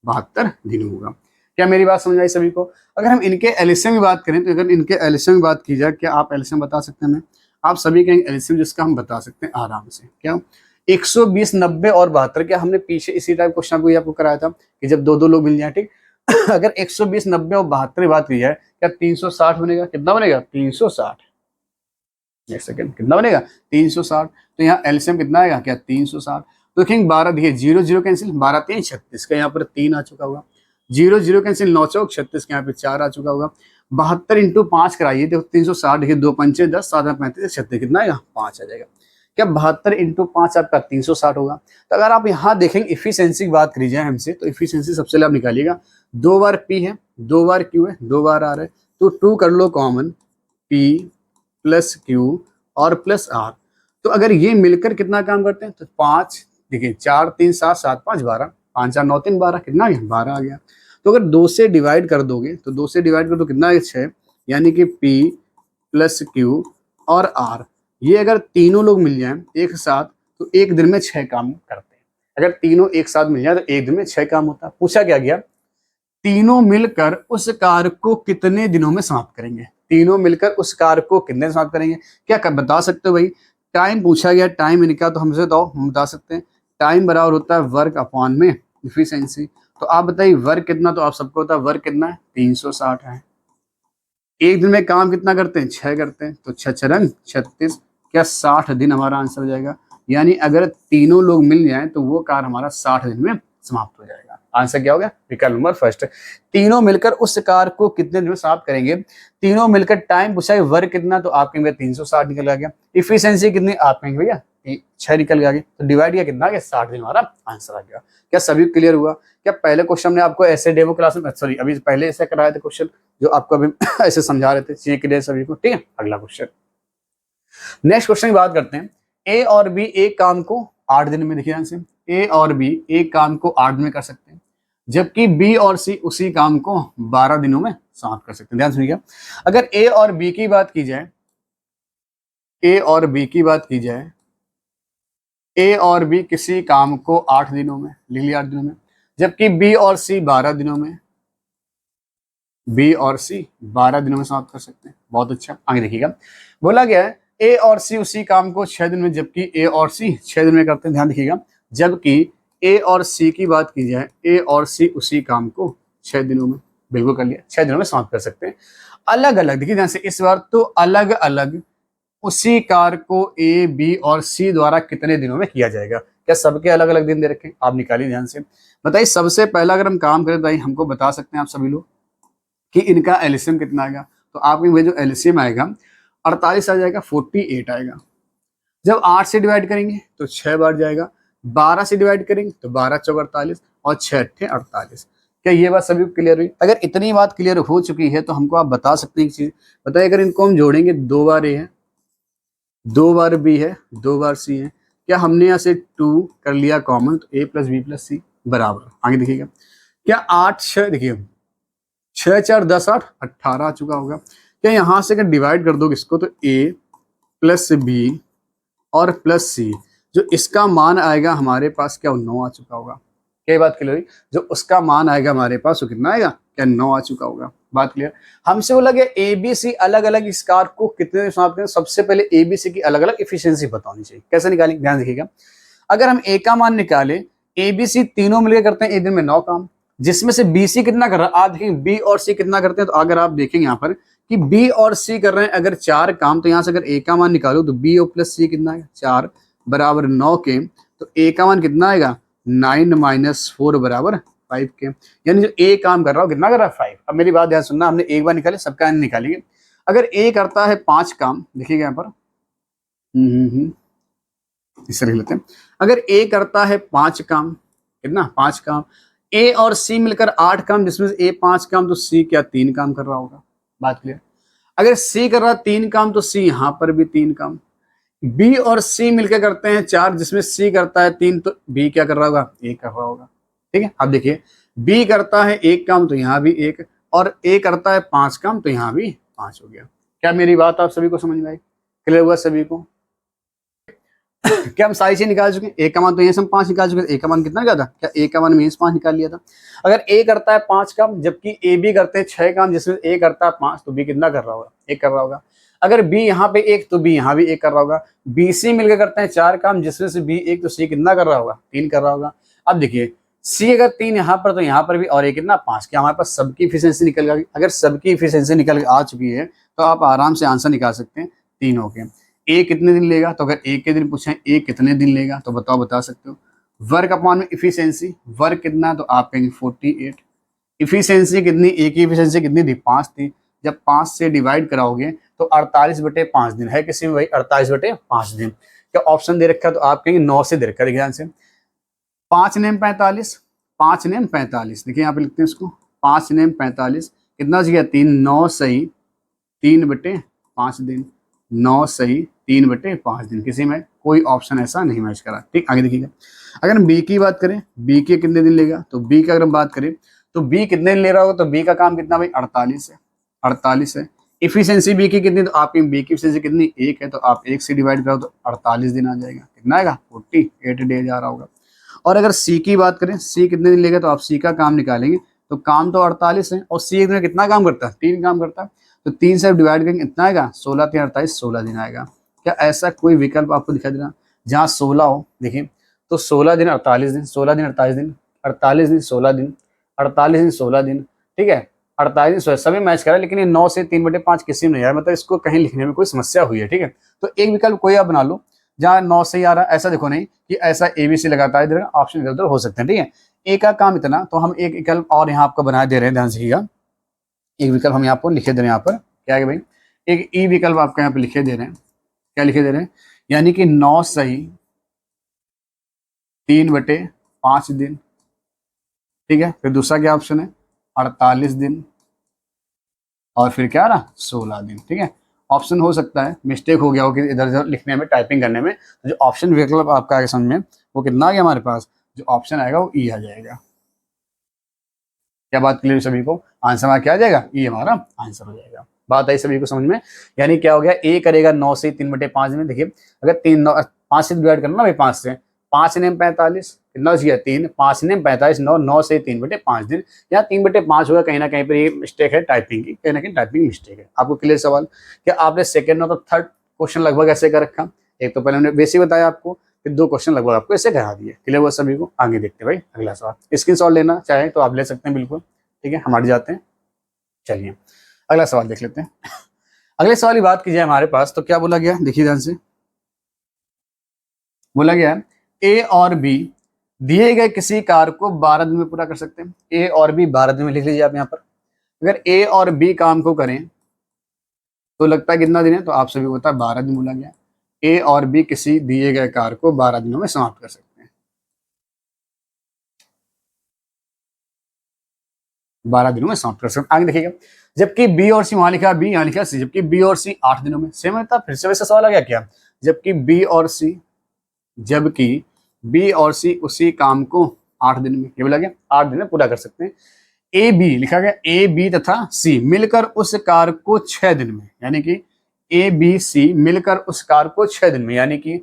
72 दिन होगा। क्या मेरी बात समझ आई सभी को? अगर हम इनके एलसीएम की बात करें, तो अगर इनके एलसीएम की बात की जाए, क्या आप एलसीएम बता सकते हैं? हमें आप सभी कहेंगे एलसीएम जिसका हम बता सकते हैं आराम से, क्या 120, 90 और 72। क्या हमने पीछे इसी टाइप क्वेश्चन आपको कराया था कि जब 2 लोग मिल जाए, ठीक अगर 120, 90 और 72 की बात की जाए, क्या 360 बनेगा? कितना बनेगा? 360। एक सेकंड, कितना बनेगा? 360। तो यहाँ एलसीएम कितना आएगा, क्या 360। तो देखेंगे 12, देखिए 0 0 कैंसिल, 12 3 36 का यहाँ पर 3 आ चुका होगा, 0 0 कैंसिल 9 चौक 36 का यहाँ पे 4 आ चुका होगा। 72 इंटू 5 कराइए, देखो 360, देखिए 2 पंचे 10, 7 35 36, कितना आएगा? 5 आ जाएगा। क्या 72 इंटू 5 आपका 360 होगा। तो अगर आप यहाँ देखेंगे इफिशियंसी की बात करी जाए हमसे, तो इफिशियंसी सबसे पहले आप निकालिएगा, 2 बार पी है, 2 बार क्यू है, 2 बार आर है, तो 2 कर लो कॉमन, पी प्लस क्यू और प्लस आर। तो अगर ये मिलकर कितना काम करते हैं, तो 5, देखिए 4 3 7 7 5 12, 5 4 9 3 12, कितना आ गया? 12 आ गया। तो अगर 2 से डिवाइड कर दोगे, तो 2 से डिवाइड कर दो कितना है? 6। यानी कि P प्लस Q और R, ये अगर तीनों लोग मिल जाएं एक साथ तो एक दिन में 6 काम करते हैं। अगर तीनों एक साथ मिल जाए तो एक दिन में 6 काम होता है। पूछा क्या गया, तीनों मिलकर उस कार्य को कितने दिनों में समाप्त करेंगे। तीनों मिलकर उस कार्य को कितने समाप्त करेंगे, क्या बता सकते हो भाई? टाइम पूछा गया, टाइम इनका, तो हमसे तो हम बता सकते हैं, टाइम बराबर होता है वर्क अपॉन में इफिशियंसी। तो आप बताइए वर्क कितना, तो आप सबको पता है वर्क कितना है, 360 है। एक दिन में काम कितना करते हैं, 6 करते हैं, तो 6 6 36, क्या 60 दिन हमारा आंसर हो जाएगा। यानी अगर तीनों लोग मिल जाएं तो वो कार्य हमारा 60 दिन में समाप्त हो जाएगा। आंसर क्या हो गया, विकल्प नंबर फर्स्ट। तीनों मिलकर उस कार्य को कितने दिन में समाप्त करेंगे। तीनों मिलकर टाइम पूछा है, वर्क कितना, तो आप कहेंगे 360 निकल आ गया। इफिशियंसी कितनी, आप कहेंगे भैया 6 निकल गया आगे, तो डिवाइड किया कितना आ गया 60 दिन, हमारा आंसर आ गया। क्या सभी क्लियर हुआ? क्या पहले क्वेश्चन ने आपको ऐसे डेमो क्लास में, सॉरी अभी पहले ऐसे कराए थे क्वेश्चन जो आपको अभी ऐसे समझा रहे थे, चीजें क्लियर सभी को? ठीक है, अगला क्वेश्चन, नेक्स्ट क्वेश्चन की बात करते हैं। ए और बी एक काम को 8 दिन में, देखिए ध्यान से, ए और बी एक काम को 8 दिन में कर सकते हैं, जबकि बी और सी उसी काम को 12 दिनों में समाप्त कर सकते हैं। ध्यान सुनिएगा, अगर ए और बी की बात की जाए, ए और बी की बात की जाए, ए और बी किसी काम को 8 दिनों में, लिख लिया 8 दिनों में, जबकि बी और सी 12 दिनों में, बी और सी 12 दिनों में समाप्त कर सकते हैं। बहुत अच्छा, आगे देखिएगा, बोला गया है ए और सी उसी काम को 6 दिन में, जबकि ए और सी 6 दिन में करते हैं। ध्यान देखिएगा, जबकि ए और सी की बात की जाए, ए और सी उसी काम को 6 दिनों में, बिल्कुल कर लिया, 6 दिनों में समाप्त कर सकते हैं। अलग अलग, देखिए ध्यान से, इस बार तो अलग अलग उसी कार्य को ए बी और सी द्वारा कितने दिनों में किया जाएगा? क्या सबके अलग अलग दिन दे रखे? आप निकालिए ध्यान से, बताइए। सबसे पहला अगर हम काम करें तो हमको बता सकते हैं आप सभी लोग कि इनका एलसीएम कितना आएगा, तो आपके जो एलसीएम आएगा 48 आ जाएगा, 48 आएगा। जब 8 से डिवाइड करेंगे तो 6 बार जाएगा, 12 से डिवाइड करेंगे तो 12 चौक 48 और 6 अट्ठे 48। क्या ये बात सभी को क्लियर हुई? अगर इतनी बात क्लियर हो चुकी है तो हमको आप बता सकते हैं एक चीज, बताइए, अगर इनको हम जोड़ेंगे 2 बार ए है, 2 बार बी है, 2 बार सी है, क्या हमने यहाँ से 2 कर लिया कॉमन, तो ए प्लस बी प्लस सी बराबर, आगे देखिएगा, क्या 8 6, देखिए 6 4 10 8 18 आ चुका होगा। क्या यहाँ से अगर डिवाइड कर दोगे इसको तो ए प्लस बी और प्लस सी, जो इसका मान आएगा हमारे पास क्या 9 आ चुका होगा। क्या बात क्लियर हुई? जो उसका मान आएगा हमारे पास वो कितना आएगा, क्या 9 आ चुका होगा। बात क्लियर? हमसे बोला गया ए बी सी अलग अलग इस कार को कितने दिन समाप्त करें, सबसे पहले ए बी सी की अलग अलग इफिशियंसी बतानी चाहिए। कैसे निकालेंगे, ध्यान देखिएगा, अगर हम ए का मान निकाले, ए बी सी तीनों मिलकर करते हैं एक दिन में 9 काम, जिसमें से बी सी कितना कर रहा है, आप देखेंगे बी और सी कितना करते हैं, तो अगर आप देखेंगे यहाँ पर कि बी और सी कर रहे हैं अगर 4 काम, तो यहाँ से अगर ए का मान निकालो तो बी और प्लस सी कितना है 4 बराबर 9 के, तो ए का मान कितना आएगा 9 - 4 बराबर 5 के, यानी जो ए काम कर रहा हो कितना कर रहा है 5। अब मेरी बात ध्यान सुनना, हमने एक बार निकाले, सबका निकालेंगे। अगर ए करता है 5 काम, देखिएगा यहाँ पर इसे लिख लेते हैं, अगर ए करता है 5 काम, कितना 5 काम, ए और सी मिलकर 8 काम, जिसमें से ए 5 काम तो सी क्या 3 काम कर रहा होगा। बात क्लियर? अगर सी कर रहा है 3 काम तो सी यहां पर भी 3 काम, बी और सी मिलकर करते हैं 4, जिसमें सी करता है 3 तो बी क्या कर रहा होगा 1 कर रहा होगा। ठीक है, अब देखिए बी करता है 1 काम तो यहाँ भी 1, और ए करता है 5 काम तो यहाँ भी 5 हो गया। क्या मेरी बात आप सभी को समझ में आई? क्लियर हुआ सभी को? क्या हम सारी चीज निकाल चुके हैं? ए का मान तो यहाँ से हम 5 निकाल चुके हैं, ए का मान कितना गया था, क्या ए का मान मीन्स 5 निकाल लिया था। अगर ए करता है 5 काम, जबकि ए बी करते हैं 6 काम, जिसमें ए करता है 5 तो बी कितना कर रहा होगा 1 कर रहा होगा। अगर बी यहाँ पे 1 तो बी यहाँ भी 1 कर रहा होगा। बी सी मिलकर करते हैं 4 काम, जिसमें से बी 1 तो सी कितना कर रहा होगा 3 कर रहा होगा। अब देखिए सी अगर 3 यहाँ पर तो यहाँ पर भी, और ए कितना 5, क्या हमारे पास सबकी इफिशियंसी निकल गई? अगर सबकी इफिशियंसी निकल आ चुकी है तो आप आराम से आंसर निकाल सकते हैं तीनों के। ए कितने दिन लेगा, तो अगर ए के दिन पूछे ए कितने दिन लेगा तो बताओ, बता सकते हो। वर्क अपॉन में इफिशियंसी, वर्क कितना, तो आप कहेंगे 48। इफिशियंसी कितनी, ए की इफिशियंसी कितनी थी 5 थी, जब 5 से डिवाइड कराओगे तो 48/5 दिन है, किसी में भाई 48/5 दिन। क्या ऑप्शन दे रखा है, तो आप कहेंगे 9 से दे रखा है। ध्यान से 5 नेम 45, 5 नेम 45, देखिए यहाँ पे लिखते हैं इसको, 5 नेम 45 कितना हो गया 3, 9 सही 3/5 दिन, 9 सही 3/5 दिन, किसी में कोई ऑप्शन ऐसा नहीं मैच करा। ठीक, आगे देखिएगा, अगर हम बी की बात करें, बी के कितने दिन लेगा, तो बी का अगर हम बात करें तो बी कितने दिन ले रहा होगा, तो बी का काम कितना भाई 48 है, 48 है। इफिशियंसी बी की कितनी, तो आपकी बी की इफिशियंसी कितनी 1 है, तो आप 1 से डिवाइड करो तो 48 दिन आ जाएगा, कितना आएगा 48 डेज आ रहा होगा। और अगर सी की बात करें, सी कितने दिन लेगा, तो आप सी का काम निकालेंगे तो काम तो 48 है, और सी एक दिन में कितना काम करता है 3 काम करता है, तो 3 से डिवाइड करेंगे इतना आएगा 16 3 48 16 दिन आएगा। क्या ऐसा कोई विकल्प आपको दिखाई दे रहा जहाँ 16 हो? देखिए तो 16 दिन 48 दिन, 16 दिन 48 दिन, 48 दिन 16 दिन, 48 दिन 16 दिन, ठीक है 48 दिन 16 सभी मैच करा, लेकिन ये 9 से 3/5 किसी में नहीं आया, मतलब इसको कहीं लिखने में कोई समस्या हुई है। ठीक है, तो एक विकल्प कोई आप बना लो जहाँ 9 से ही आ रहा है, ऐसा देखो नहीं कि ऐसा ABC लगातार इधर ऑप्शन इधर उधर हो सकते हैं। ठीक है, ए का काम इतना, तो हम एक विकल्प और यहाँ आपको बना दे रहे हैं, ध्यान से एक विकल्प हम यहाँ पर लिखे दे रहे हैं, यहाँ पर क्या है भाई एक ई विकल्प आपको यहाँ पे लिखे दे रहे हैं। क्या लिखे दे रहे हैं यानी कि 9 सही 3/5 दिन। ठीक है, फिर दूसरा क्या ऑप्शन है, 48 दिन, और फिर क्या रहा, 16 दिन। ठीक है, ऑप्शन हो सकता है मिस्टेक हो गया हो कि इधर उधर लिखने में, टाइपिंग करने में, तो जो ऑप्शन विकल्प आपका आगे समझ में, वो कितना आ गया हमारे पास, जो ऑप्शन आएगा वो ई आ जाएगा। क्या बात क्लियर सभी को, आंसर हमारा क्या आ जाएगा, ई हमारा आंसर हो जाएगा। बात आई सभी को समझ में, यानी क्या हो गया, ए करेगा 9 से 3/5 में। देखिए अगर 5 से डिवाइड करना ना भाई, 5 से, 5 ने 45, कितना हो गया 3, 5 ने 45, 9 से 3/5 दिन, यहाँ 3/5 होगा, कहीं ना कहीं पर ये मिस्टेक है टाइपिंग की, कहीं ना कहीं टाइपिंग मिस्टेक है। आपको क्लियर सवाल, क्या आपने सेकंड और थर्ड क्वेश्चन लगभग ऐसे कर रखा, एक तो पहले हमने बेसिक बताया आपको, फिर 2 क्वेश्चन लगभग आपको ऐसे करा दिए। क्लियर हुआ सभी को, आगे देखते हैं भाई अगला सवाल। स्क्रीनशॉट लेना चाहे तो आप ले सकते हैं बिल्कुल। ठीक है, हमारे जाते हैं, चलिए अगला सवाल देख लेते हैं। अगले सवाल की बात की जाए हमारे पास, तो क्या बोला गया, देखिए ध्यान से, बोला गया है ए और बी दिए गए किसी कार्य को 12 दिन में पूरा कर सकते हैं। ए और बी 12 दिन में, लिख लीजिए आप यहाँ पर। अगर ए और बी काम को करें तो लगता है कितना दिन है, तो आप सभी को पता है 12 दिन बोला गया। ए और बी किसी दिए गए कार्य को 12 दिनों में समाप्त कर सकते हैं, 12 दिनों में समाप्त कर सकते हैं। आगे देखिएगा, जबकि बी और सी, वहां लिखा बी, यहाँ लिखा सी, जबकि बी और सी 8 दिनों में, सेम है। फिर से वैसा सवाल आ गया क्या, जबकि बी और सी, जबकि बी और सी उसी काम को 8 दिन में, ये बोला गया 8 दिन में पूरा कर सकते हैं। ए बी लिखा गया, ए बी तथा सी मिलकर उस कार्य को 6 दिन में, यानी कि ए बी सी मिलकर उस कार्य को 6 दिन में, यानी कि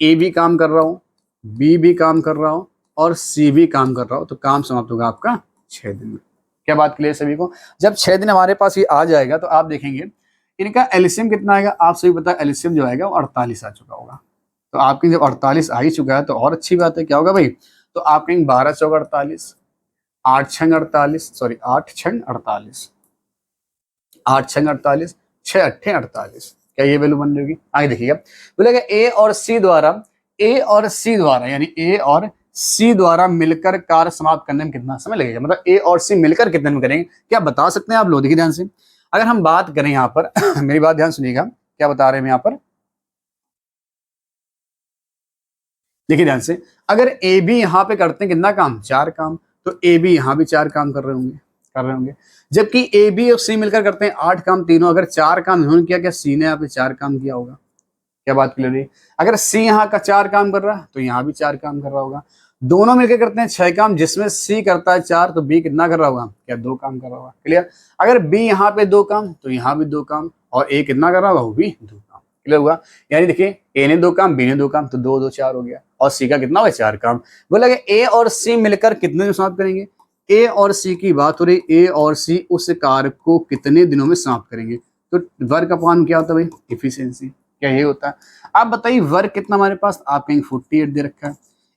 ए भी काम कर रहा हूं, बी भी काम कर रहा हूं और सी भी काम कर रहा हूं, तो काम समाप्त होगा आपका 6 दिन में। क्या बात क्लियर सभी को, जब 6 दिन हमारे पास ये आ जाएगा तो आप देखेंगे इनका एलसीएम कितना आएगा, आप सभी पता है एलसीएम जो आएगा वो 48 आ चुका होगा। तो आपकी जब 48 आ ही चुका है तो और अच्छी बात है, क्या होगा भाई, तो आप कहेंगे 12 चौक 48, 8 छंग 48, सॉरी 8 छंग 48, 8 छंग 48, 6 अट्ठे 48, क्या ये वैल्यू बन जाएगी। आगे देखिएगा, बोलेगा ए और सी द्वारा, ए और सी द्वारा, यानी ए और सी द्वारा मिलकर कार्य समाप्त करने में कितना समय लगेगा, मतलब ए और सी मिलकर कितने में करेंगे, क्या बता सकते हैं आप लोग, देखिए ध्यान से। अगर हम बात करें यहाँ पर मेरी बात ध्यान सुनिएगा, क्या बता रहे हैं यहाँ पर, देखिए ध्यान से, अगर ए बी यहाँ पे करते हैं कितना काम, 4 काम, तो ए बी यहाँ भी 4 काम कर रहे होंगे, जबकि ए बी और सी मिलकर करते हैं 8 काम तीनों। अगर 4 काम इन्होंने किया, क्या सी ने यहाँ पे 4 काम किया होगा, क्या बात क्लियर है। अगर सी यहाँ का 4 काम कर रहा है तो यहाँ भी 4 काम कर रहा होगा। दोनों मिलकर करते हैं 6 काम, जिसमें सी करता है 4, तो बी कितना कर रहा होगा, क्या 2 काम कर रहा होगा। क्लियर, अगर बी यहाँ पे 2 काम तो यहाँ भी 2 काम, और ए कितना कर रहा होगा, वो भी 2 काम। क्लियर हुआ, यानी देखिए ए ने 2 काम, बी ने 2 काम, तो 2 2 4 हो गया, और सी का कितना हुआ, 4 काम। बोला गया ए और सी मिलकर कितने दिन समाप्त करेंगे, ए और सी की बात हो रही, ए और सी उस कार्य को कितने दिनों में समाप्त करेंगे। तो वर्क अपॉन क्या होता है भाई, इफिशियंसी, क्या ये होता है। आप बताइए वर्क कितना हमारे पास, आप कहेंगे 48 दे रखा है।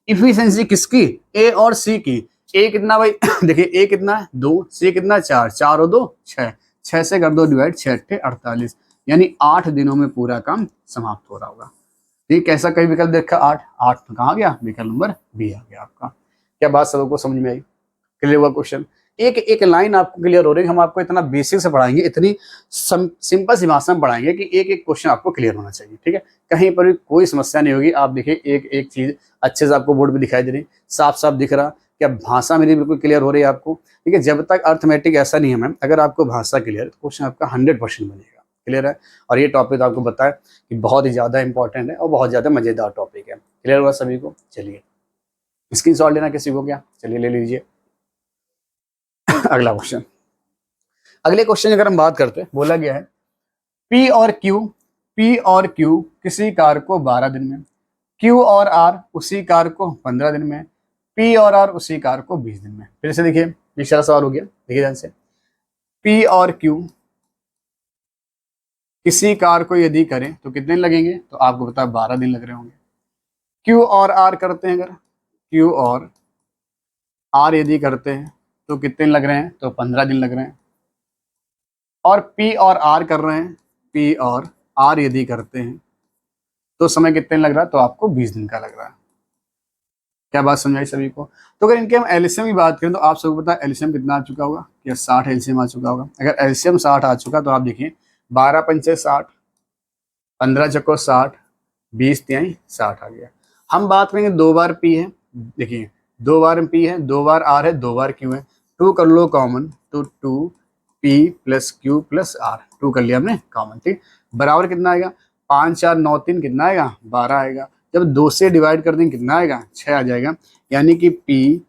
इफिशियंसी किसकी, ए और सी की। ए कितना भाई देखिए ए कितना है 2, सी कितना 4, 4 और 2 6, 6 से कर दो डिवाइड, 6 अट्ठे 48, यानी 8 दिनों में पूरा काम समाप्त हो रहा होगा। ठीक, कैसा कई विकल्प देखा, 8 8 तो कहाँ गया, विकल्प नंबर बी आ गया आपका। क्या बात सबको समझ में आई, क्लियर हुआ क्वेश्चन। एक एक लाइन आपको क्लियर हो रही है, हम आपको इतना बेसिक से पढ़ाएंगे, इतनी सिंपल सी भाषा में पढ़ाएंगे कि एक एक क्वेश्चन आपको क्लियर होना चाहिए। ठीक है, कहीं पर भी कोई समस्या नहीं होगी। आप देखिए एक एक चीज अच्छे से आपको बोर्ड पे दिखाई दे रही, साफ साफ दिख रहा, क्या भाषा मेरी बिल्कुल क्लियर हो रही है आपको। ठीक है, जब तक अर्थमेटिक ऐसा नहीं है मैम, अगर आपको भाषा क्लियर, तो क्वेश्चन आपका 100% बनेगा। क्लियर है, और ये टॉपिक आपको बताया कि बहुत ही ज्यादा इंपॉर्टेंट है और बहुत ज्यादा मजेदार टॉपिक है। क्लियर हुआ सभी को, चलिए स्क्रीनशॉट लेना किसी को, क्या चलिए ले लीजिए। अगला क्वेश्चन, अगले क्वेश्चन अगर हम बात करते हैं, बोला गया है पी और क्यू किसी कार्य को 12 दिन में, क्यू और आर उसी कार्य को 15 दिन में, पी और आर उसी कार्य को 20 दिन में। फिर से देखिए, तीसरा सवाल हो गया, देखिए ध्यान से, पी और क्यू किसी कार्य को यदि करें तो कितने दिन लगेंगे, तो आपको पता है 12 दिन लग रहे होंगे। क्यू और आर करते हैं, अगर क्यू और आर यदि करते हैं तो कितने दिन लग रहे हैं, तो 15 दिन लग रहे हैं। और पी और आर कर रहे हैं, पी और आर यदि करते हैं तो समय कितने लग रहा है, तो आपको 20 दिन का लग रहा है। क्या बात समझाई सभी को। तो अगर इनके हम एलसीएम की बात करें तो आप सबको पता है एलसीएम कितना आ चुका होगा, क्या 60 एलसीएम आ चुका होगा। अगर एलसीएम 60 आ चुका तो आप देखिए 12 पंचे 60, 15 चक्को 60, 20 तिहाई 60 आ गया। हम बात करेंगे 2 बार पी है, देखिए 2 बार पी है, 2 बार आर है, 2 बार क्यू है। 2 कर लो कॉमन, तो 2 P plus Q plus R, 2 कर लिया हमने कॉमन, ठीक। बराबर कितना आएगा, 5 4 9 3 कितना आएगा, 12 आएगा। जब 2 से डिवाइड कर देंगे कितना आएगा, 6 आ जाएगा। यानी कि पी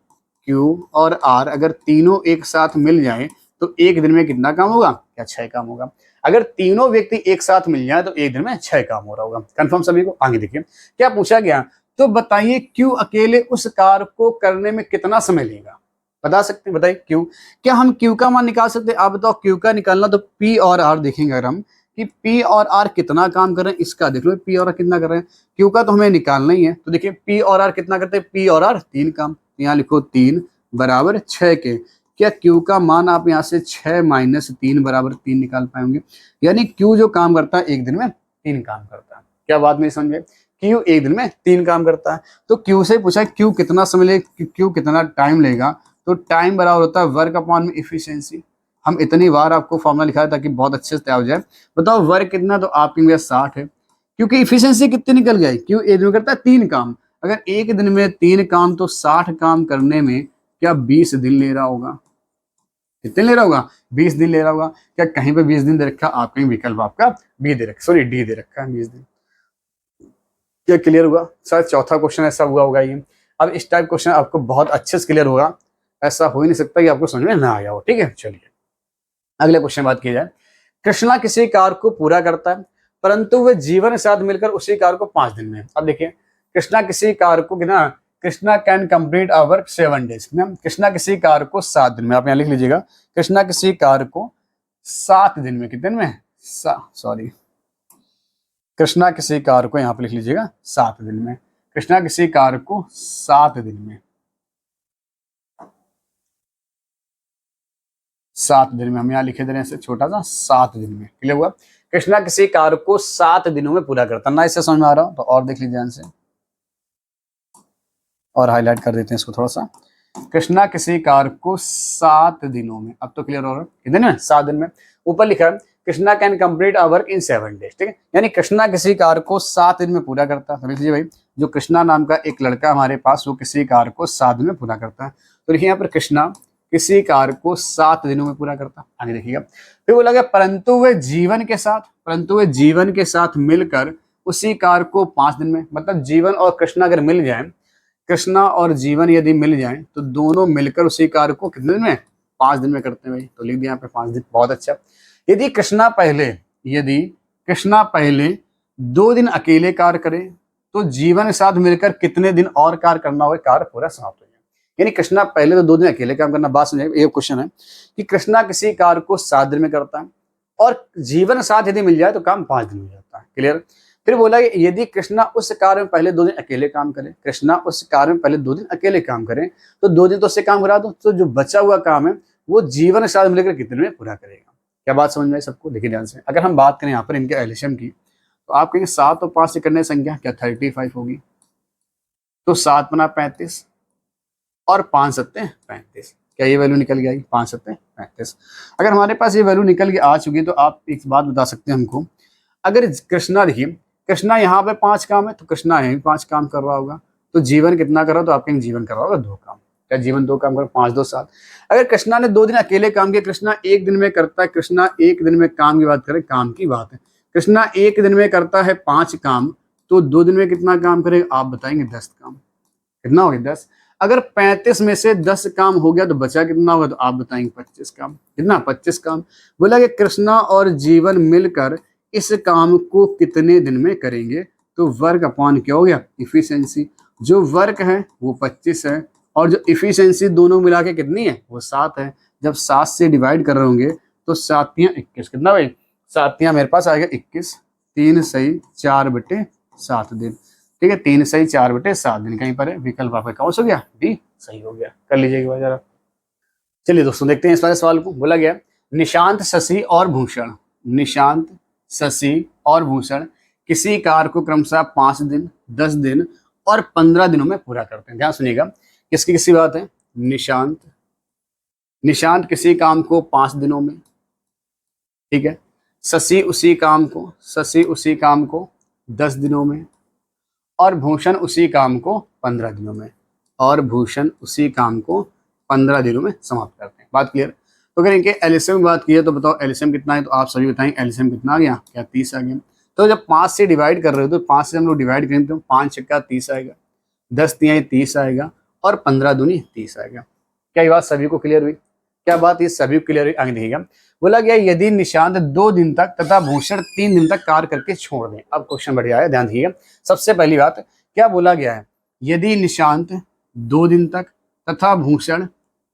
क्यू और आर अगर तीनों एक साथ मिल जाए तो एक दिन में कितना काम होगा, क्या 6 काम होगा। अगर तीनों व्यक्ति एक साथ मिल जाए तो एक दिन में 6 काम हो रहा होगा। कंफर्म सभी को। आगे देखिए क्या पूछा गया, तो बताइए क्यू अकेले उस कार्य को करने में कितना समय लेगा। बता सकते हैं, बताइए क्यू। क्या हम क्यू का मान निकाल सकते हैं, आप बताओ। क्यू का निकालना तो पी और आर देखेंगे अगर हम कि पी और आर कितना काम कर रहे हैं, इसका देख लो पी और आर कितना कर रहे हैं। क्यू का तो हमें निकालना ही है, तो देखिए पी और आर कितना करते हैं, पी और आर 3 काम। यहाँ लिखो 3 बराबर 6 के। क्या क्यू का मान आप यहाँ से 6 माइनस 3 बराबर 3 निकाल पाएंगे। यानी क्यू जो काम करता है एक दिन में 3 काम करता है। क्या बात नहीं समझे, क्यू एक दिन में 3 काम करता है। तो क्यू से पूछा क्यू कितना समय ले, क्यू कितना टाइम लेगा, तो टाइम बराबर होता है वर्क अपॉन में इफिशियंसी। हम इतनी बार आपको फॉर्मूला लिखा है ताकि बहुत अच्छे से तैयार हो जाए। बताओ वर्क कितना, तो आपके पास 60 है, क्योंकि इफिशियंसी कितनी निकल गई, क्यों एक दिन में करता है 3 काम। अगर एक दिन में 3 काम तो 60 काम करने में क्या 20 दिन ले रहा होगा, कितने ले रहा होगा, 20 दिन ले रहा होगा। क्या कहीं पे 20 दिन दे रखा, आप कहीं विकल्प आपका बी दे रखा, सॉरी डी दे रखा है 20 दिन। क्या क्लियर हुआ, शायद चौथा क्वेश्चन ऐसा हुआ होगा ये। अब इस टाइप क्वेश्चन आपको बहुत अच्छे से क्लियर होगा, ऐसा हो ही नहीं सकता कि आपको समझ में ना आया हो, ठीक है। चलिए अगले क्वेश्चन बात की जाए। कृष्णा किसी कार्य को पूरा करता है परंतु वह जीवन के साथ मिलकर उसी कार्य को 5 दिन में। अब देखिए कृष्णा किसी कार्य को ना, Krishna can complete a work 7 days में। कृष्णा किसी कार्य को 7 दिन में, आप यहाँ लिख लीजिएगा कृष्णा किसी कार्य को 7 दिन में, कितने दिन में, सॉरी कृष्णा किसी कार्य को यहाँ पे लिख लीजिएगा 7 दिन में। कृष्णा किसी कार्य को 7 दिन में, 7 दिन में हम यहाँ लिखे दे रहे हैं छोटा सा 7 दिन में। क्लियर हुआ, कृष्णा किसी कार्य को 7 दिनों में पूरा करता ना। इससे समझ में आ रहा हो तो और देख लीजिए ध्यान से, और हाईलाइट कर देते हैं इसको थोड़ा सा। कृष्णा किसी कार्य को 7 दिनों में, अब तो क्लियर हो रहा है, कितने दिन में, 7 दिन में। ऊपर लिखा है Krishna can complete a work in 7 days, ठीक है। यानी कृष्णा किसी कार्य को 7 दिन में पूरा करता है। लिख लीजिए भाई, जो कृष्णा नाम का एक लड़का हमारे पास, वो किसी कार्य को 7 दिन में पूरा करता है। तो देखिए यहाँ पर कृष्णा किसी कार्य को 7 दिनों में पूरा करता है। आगे देखिएगा, फिर बोला गया परंतु वे जीवन के साथ, परंतु वे जीवन के साथ मिलकर उसी कार्य को 5 दिन में। मतलब जीवन और कृष्णा अगर मिल जाए, कृष्णा और जीवन यदि मिल जाए तो दोनों मिलकर उसी कार्य को कितने दिन में, 5 दिन में करते हैं भाई। तो लिख दिया यहाँ पे 5 दिन, बहुत अच्छा। यदि कृष्णा पहले 2 दिन अकेले कार्य करे तो जीवन के साथ मिलकर कितने दिन और कार्य करना होगा, कार्य पूरा समाप्त हो जाए। यानी कृष्णा पहले तो 2 दिन अकेले काम करना, बात समझे। ये क्वेश्चन है कि कृष्णा किसी कार्य को 7 दिन में करता है और जीवन साथ यदि मिल जाए तो काम 5 दिन में हो जाता है। क्लियर। फिर बोला यदि कृष्णा उस कार्य में पहले 2 दिन अकेले काम करे, कृष्णा उस कार्य में पहले 2 दिन अकेले काम करे तो 2 दिन तो उससे काम करा दो, तो जो बचा हुआ काम है वो जीवन के साथ मिलकर कितने में पूरा करेगा। क्या बात समझ में आई सबको, देखिए ध्यान से। अगर हम बात करें यहाँ पर इनके एलसीएम की, तो आप कहेंगे 7 और 5 से करने संख्या क्या 35 होगी। तो 7 बना 35 और 5 सत्ते 35। क्या ये वैल्यू निकल गई, 5 सत्ते 35। अगर हमारे पास ये वैल्यू निकल के आ चुकी तो आप एक बात बता सकते हैं हमको, अगर कृष्णा, देखिए कृष्णा यहाँ पे 5 काम है तो कृष्णा यहीं 5 काम कर रहा होगा, तो जीवन कितना कर रहा हो, तो आपके जीवन कर रहा होगा 2 काम। क्या जीवन 2 काम कर, 5 2 7। अगर कृष्णा ने 2 दिन अकेले काम किया, कृष्णा एक दिन में करता है, कृष्णा एक दिन में काम की बात करें, काम की बात है, कृष्णा एक दिन में करता है 5 काम, तो 2 दिन में कितना काम करेगा, आप बताएंगे 10 काम। कितना हो गया 10। अगर 35 में से 10 काम हो गया तो बचा कितना होगा, तो आप बताएंगे 25 काम। कितना, 25 काम। बोला कि कृष्णा और जीवन मिलकर इस काम को कितने दिन में करेंगे, तो वर्क अपॉन क्या हो गया, इफिशियंसी। जो वर्क है वो 25 है और जो इफिशियंसी दोनों मिला के कितनी है, वो 7 है। जब 7 से डिवाइड कर रहे होंगे तो 7 तियां 21, कितना भाई, 7 तियां मेरे पास आएगा 21, 3 सही 4 बटे 7 दिन, ठीक है। 3 सही 4 बटे 7 दिन कहीं पर है, विकल्प आपका कौन सा हो गया, डी सही हो गया। कर लीजिएगा जरा। चलिए दोस्तों देखते हैं इस वाले सवाल को। बोला गया निशांत, शशि और भूषण, निशांत, शशि और भूषण किसी कार्य को क्रमशः 5 दिन, 10 दिन और 15 दिनों में पूरा करते हैं। ध्यान सुनिएगा, किसकी किसी बात है, निशांत किसी काम को 5 दिनों में, ठीक है। शशि उसी काम को 10 दिनों में, और भूषण उसी काम को 15 दिनों में, और भूषण उसी काम को 15 दिनों में समाप्त करते हैं। बात क्लियर? तो अगर इनके एलसीएम की बात की है तो बताओ एलसीएम कितना है, तो आप सभी बताएंगे एलसीएम कितना आ गया, क्या 30 आ गया। तो जब 5 से डिवाइड कर रहे हो तो 5 से हम लोग डिवाइड करेंगे तो 5 छक्का 30 आएगा, 10 तिहाई 30 आएगा, और 15 दूनी 30 आएगा। क्या ये बात सभी को क्लियर हुई? क्या बात ये सभी को क्लियर हुई? आगे देखिएगा, बोला गया यदि निशांत 2 दिन तक तथा भूषण 3 दिन तक कार्य करके छोड़ दें। अब क्वेश्चन बढ़िया है, ध्यान दीजिएगा। सबसे पहली बात क्या बोला गया है, यदि निशांत 2 दिन तक तथा भूषण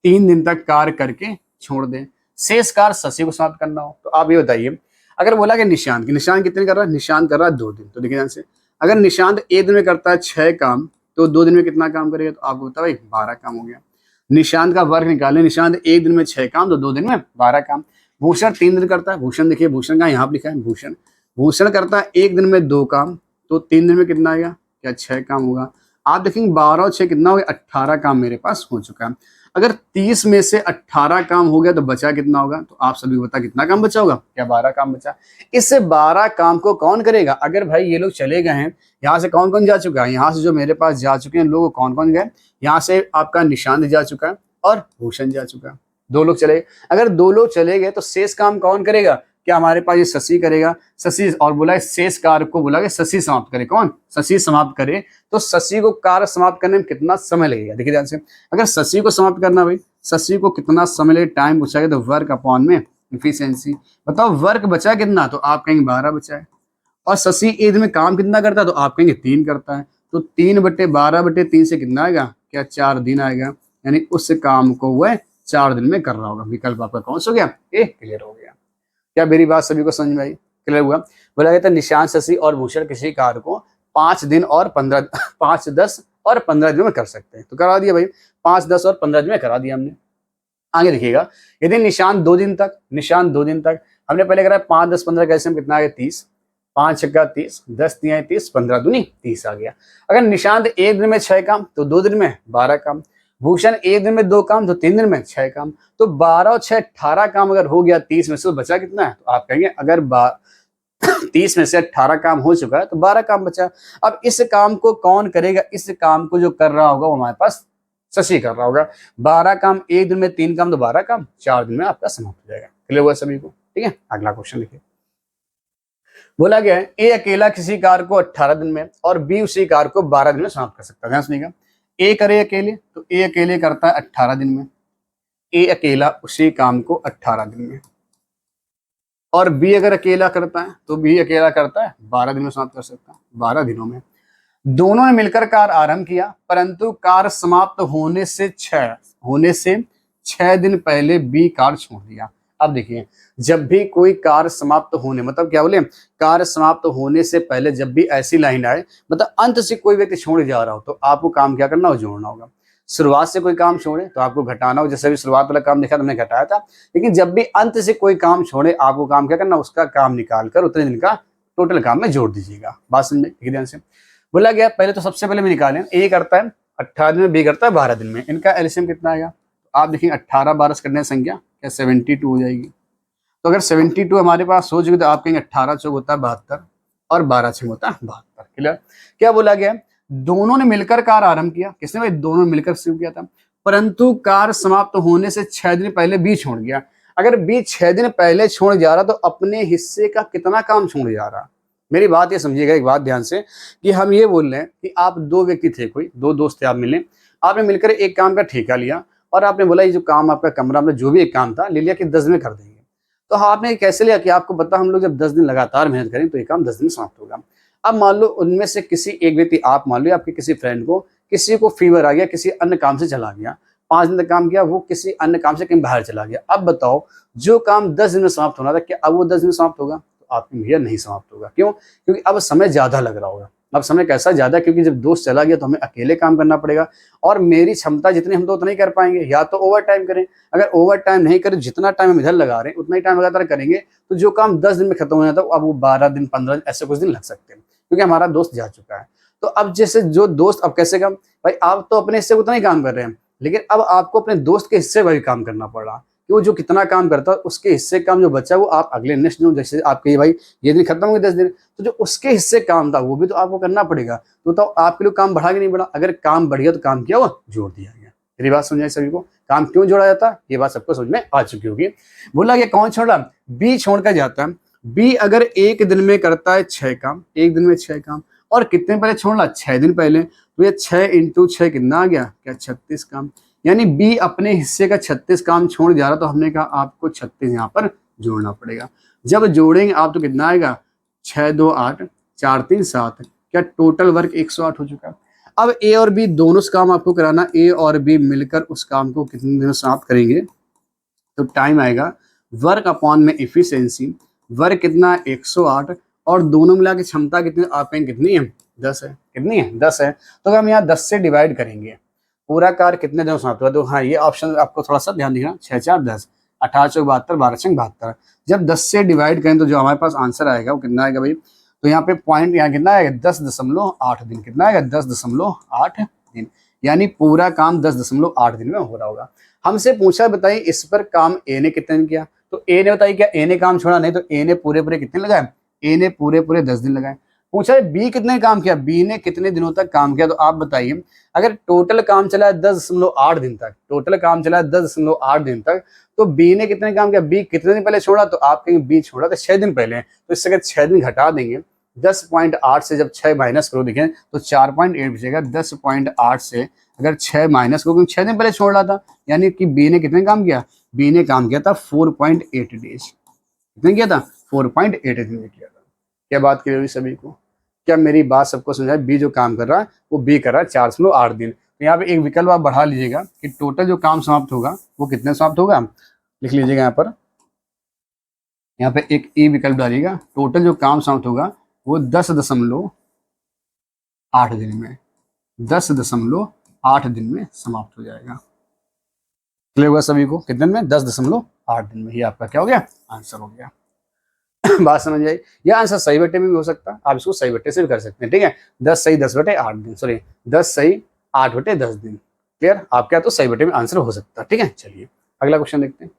3 दिन तक कार्य करके छोड़ दें, शेष कार्य शशि को समाप्त करना हो। तो आप ये बताइए, अगर बोला गया निशांत कितने कर रहा है, निशांत कर रहा है 2 दिन, तो देखिए ध्यान से, अगर निशांत 1 दिन में करता है 6 काम, तो 2 दिन में कितना काम करेगा, तो आपको बताओ भाई 12 काम हो गया। निशांत का वर्ग निकालें, निशांत 1 दिन में 6 काम, तो 2 दिन में 12 काम। भूषण 3 दिन करता है, भूषण देखिए, भूषण का यहाँ पे लिखा है, भूषण करता है 1 दिन में 2 काम, तो 3 दिन में कितना आएगा, क्या 6 काम होगा। आप देखेंगे 12 और 6 कितना हो गया, 18 काम मेरे पास हो चुका है। अगर 30 में से 18 काम हो गया तो बचा कितना होगा, तो आप सभी बता कितना काम बचा होगा, क्या 12 काम बचा। इससे 12 काम को कौन करेगा, अगर भाई ये लोग चले गए हैं, यहाँ से कौन कौन जा चुका है, यहाँ से जो मेरे पास जा चुके हैं लोग कौन कौन गए, यहाँ से आपका निशांत जा चुका है और भूषण जा चुका है, 2 लोग चले गए। अगर 2 लोग चले गए तो शेष काम कौन करेगा, क्या हमारे पास ये शशि करेगा, शशि, और बोला शेष कार्य को बोला शशि समाप्त करे, कौन, शशि समाप्त करे। तो शशि को कार्य समाप्त करने में कितना समय लगेगा, देखिए ध्यान से, अगर शशि को समाप्त करना भाई, शशि को कितना समय लगे, टाइम पूछा गया, तो वर्क अपॉन में इफिशियंसी। बताओ वर्क बचा कितना, तो आप कहेंगे 12 बचा है। और शशि एक दिन में काम कितना करता है, तो आप कहेंगे 3 करता है, तो 3/12/3 से कितना आएगा, क्या 4 दिन आएगा। यानी उस काम को वह 4 दिन में कर रहा होगा। विकल्प आपका कौन सा हो गया, ए क्लियर हो गया। क्या मेरी बात सभी को समझ में आई, क्लियर हुआ। बोला गया था निशांत, शशि और भूषण किसी कार्य को 5 दिन और 15 5, 10 और 15 दिन में कर सकते हैं, तो करा दिया भाई, 5, 10 और 15 दिन में करा दिया हमने। आगे देखिएगा, यदि निशांत 2 दिन तक हमने पहले करा 5, 10, 15 कैसे हम कितना आ गया 30, 5 छक्का 30, 10 तिहाई 30, 15 दूनी 30 आ गया। अगर निशांत 1 दिन में 6 काम, तो 2 दिन में 12 काम। भूषण 1 दिन में 2 काम, तो 3 दिन में 6 काम। तो 12 और 6 18 काम अगर हो गया 30 में से, तो बचा कितना है, तो आप कहेंगे अगर 30 में से 18 काम हो चुका है तो 12 काम बचा। अब इस काम को कौन करेगा, इस काम को जो कर रहा होगा वो हमारे पास शशि कर रहा होगा। 12 काम 1 दिन में, 3 काम तो 12 काम 4 दिन में आपका समाप्त हो जाएगा। क्लियर हुआ सभी को, ठीक है। अगला क्वेश्चन देखिए, बोला गया है ए अकेला किसी कार्य को 18 दिन में और बी उसी कार्य को 12 दिन में समाप्त कर सकता है। ध्यान सुनिएगा, ए करे अकेले, तो ए अकेले करता है 18 दिन में, ए अकेला उसी काम को 18 दिन में। और बी अगर अकेला करता है तो बी अकेला करता है 12 दिन में समाप्त कर सकता है, 12 दिनों में। दोनों ने मिलकर कार्य आरंभ किया, परंतु कार्य समाप्त होने से 6 दिन पहले बी कार्य छोड़ दिया। अब देखिए, जब भी कोई कार्य समाप्त होने, मतलब क्या बोले, कार्य समाप्त होने से पहले जब भी ऐसी लाइन आए, मतलब अंत से कोई व्यक्ति छोड़ जा रहा हो, तो आपको काम क्या करना हो, जोड़ना होगा। शुरुआत से कोई काम छोड़े तो आपको घटाना हो, जैसे भी शुरुआत वाला काम देखा तो हमने घटाया था, लेकिन जब भी अंत से कोई काम छोड़े आपको काम क्या करना, उसका काम निकाल कर उतने दिन का टोटल काम में जोड़ दीजिएगा। बात समझे, ठीक ध्यान से। बोला गया पहले तो सबसे पहले में निकालें, ए करता है 18 दिन में, बी करता है 12 दिन में, इनका एलसीएम कितना आएगा, तो आप देखिए 18 12 करने संख्या क्या 72 हो जाएगी। तो अगर 72 हमारे पास हो चुकी तो आप कहेंगे 18 चौक होता है 72 और 12 छः होता है 72। क्लियर। क्या बोला गया, दोनों ने मिलकर कार्य आरंभ किया, किसने भाई, दोनों ने मिलकर शुरू किया था, परंतु कार्य समाप्त होने से 6 दिन पहले बी छोड़ गया। अगर बी 6 दिन पहले छोड़ जा रहा तो अपने हिस्से का कितना काम छोड़ जा रहा। मेरी बात ये समझिएगा, एक बात ध्यान से, कि हम ये बोल रहे हैं कि आप 2 व्यक्ति थे, कोई 2 दोस्त थे, आप मिले, आपने मिलकर एक काम का ठेका लिया और आपने बोला ये जो काम आपका कमरा में जो भी एक काम था ले लिया कि 10 दिन में कर देंगे। तो आपने कैसे लिया कि आपको पता हम लोग जब 10 दिन लगातार मेहनत करें तो ये काम 10 दिन में समाप्त होगा। अब मान लो उनमें से किसी एक व्यक्ति, आप मान लो आपके किसी फ्रेंड को, किसी को फीवर आ गया, किसी अन्य काम से चला गया, 5 दिन तक काम किया, वो किसी अन्य काम से कहीं बाहर चला गया। अब बताओ, जो काम 10 दिन में समाप्त होना था, क्या अब वो 10 दिन में समाप्त होगा, तो आपकी भैया नहीं समाप्त होगा। क्यों, क्योंकि अब समय ज्यादा लग रहा होगा। अब समय कैसा ज्यादा, क्योंकि जब दोस्त चला गया तो हमें अकेले काम करना पड़ेगा, और मेरी क्षमता जितनी हम तो उतना ही कर पाएंगे, या तो ओवर टाइम करें, अगर ओवर टाइम नहीं करें, जितना टाइम हम इधर लगा रहे हैं उतना ही टाइम लगातार करेंगे, तो जो काम 10 दिन में खत्म हो जाता है अब वो 12 दिन 15 दिन ऐसे कुछ दिन लग सकते हैं, क्योंकि हमारा दोस्त जा चुका है। तो अब जैसे जो दोस्त, अब कैसे काम, भाई आप तो अपने हिस्से उतना ही काम कर रहे हैं, लेकिन अब आपको अपने दोस्त के हिस्से पर भी काम करना पड़ रहा, कि वो जो कितना काम करता है उसके हिस्से काम जो बचा वो आप अगले नेक्स्ट दिन, जैसे आपके भाई ये दिन खत्म हो गए 10 दिन, तो जो उसके हिस्से काम था वो भी तो आपको करना पड़ेगा। तो आपके लिए काम बढ़ा कि नहीं बढ़ा? अगर काम बढ़ गया तो काम किया हुआ जोड़ दिया गया। मेरी बात समझ आई सभी को? काम क्यों जोड़ा जाता है ये बात सबको समझ में आ चुकी होगी। बोला कि कौन छोड़ रहा? बी छोड़ कर जाता है। बी अगर एक दिन में करता है 6 काम, एक दिन में 6 काम, और कितने पहले छोड़ रहा? 6 दिन पहले, तो ये 6 इंटू 6 कितना आ गया? क्या 36 काम। यानी बी अपने हिस्से का 36 काम छोड़ जा रहा, तो हमने कहा आपको 36 यहाँ पर जोड़ना पड़ेगा। जब जोड़ेंगे आप तो कितना आएगा? 6 2 8, 4 3 7, क्या टोटल वर्क 108 हो चुका है। अब ए और बी दोनों काम आपको कराना, ए और बी मिलकर उस काम को कितने दिनों समाप्त करेंगे? तो टाइम आएगा वर्क अपॉन में इफिशियंसी, वर्क कितना? 108, और दोनों मिला के क्षमता कितनी आप कहेंगे? कितनी है? 10 है। कितनी है? 10 है। तो हम यहाँ 10 से डिवाइड करेंगे, पूरा कार्य कितने दिनों समाप्त हुआ? तो हाँ ये ऑप्शन आपको थोड़ा सा ध्यान दिखना, 6 4 10, 18 4 72, 12 6 72। जब 10 से डिवाइड करें तो जो हमारे पास आंसर आएगा वो कितना आएगा भाई? तो यहाँ पे पॉइंट यहाँ कितना आएगा? 10.8 दिन। कितना आएगा? 10.8 दिन। यानी पूरा काम 10.8 दिन में हो रहा होगा। हमसे पूछा बताइए इस पर काम ए ने कितने दिन किया? तो ए ने बताइए क्या ए ने काम छोड़ा? नहीं, तो ए ने पूरे पूरे कितने लगाए? ए ने पूरे पूरे 10 दिन लगाए। पूछा है बी कितने काम किया? बी ने कितने दिनों तक काम किया? तो आप बताइए अगर टोटल काम चला है 10.8 दिन तक, टोटल काम चला है 10.8 दिन तक, तो बी ने कितने काम किया? बी कितने दिन पहले छोड़ा? तो आप कहेंगे बी छोड़ा था 6 दिन पहले, तो इससे अगर 6 दिन घटा देंगे, 10.8 से जब 6 माइनस करो देखें तो 4.8 बचेगा। 10.8 से अगर 6 माइनस करो, क्योंकि 6 दिन पहले छोड़ रहा था, यानी कि बी ने कितने काम किया? बी ने काम किया था 4.8 डेज। कितने किया था? 4.8 दिन में किया था। क्या बात की हुई सभी को? क्या मेरी बात सबको समझा? बी जो काम कर रहा है वो बी कर रहा है 4.8 दिन। तो यहाँ पे एक विकल्प आप बढ़ा लीजिएगा कि टोटल जो काम समाप्त होगा वो कितने समाप्त होगा, लिख लीजिएगा यहाँ पर। यहाँ पे एक ई विकल्प डालिएगा, टोटल जो काम समाप्त होगा वो 10.8 दिन में, 10.8 दिन में समाप्त हो जाएगा। क्लियर होगा सभी को? कितने में? 10.8 दिन में। ये आपका क्या हो गया? आंसर हो गया। बात समझ आई? यह आंसर सही बटे में भी हो सकता है, आप इसको सही बटे से भी कर सकते हैं। ठीक है, 10 सही 10 बटे 8 दिन, सॉरी 10 सही 8 बटे 10 दिन। क्लियर? आप क्या तो सही बटे में आंसर हो सकता है। ठीक है, चलिए अगला क्वेश्चन देखते हैं।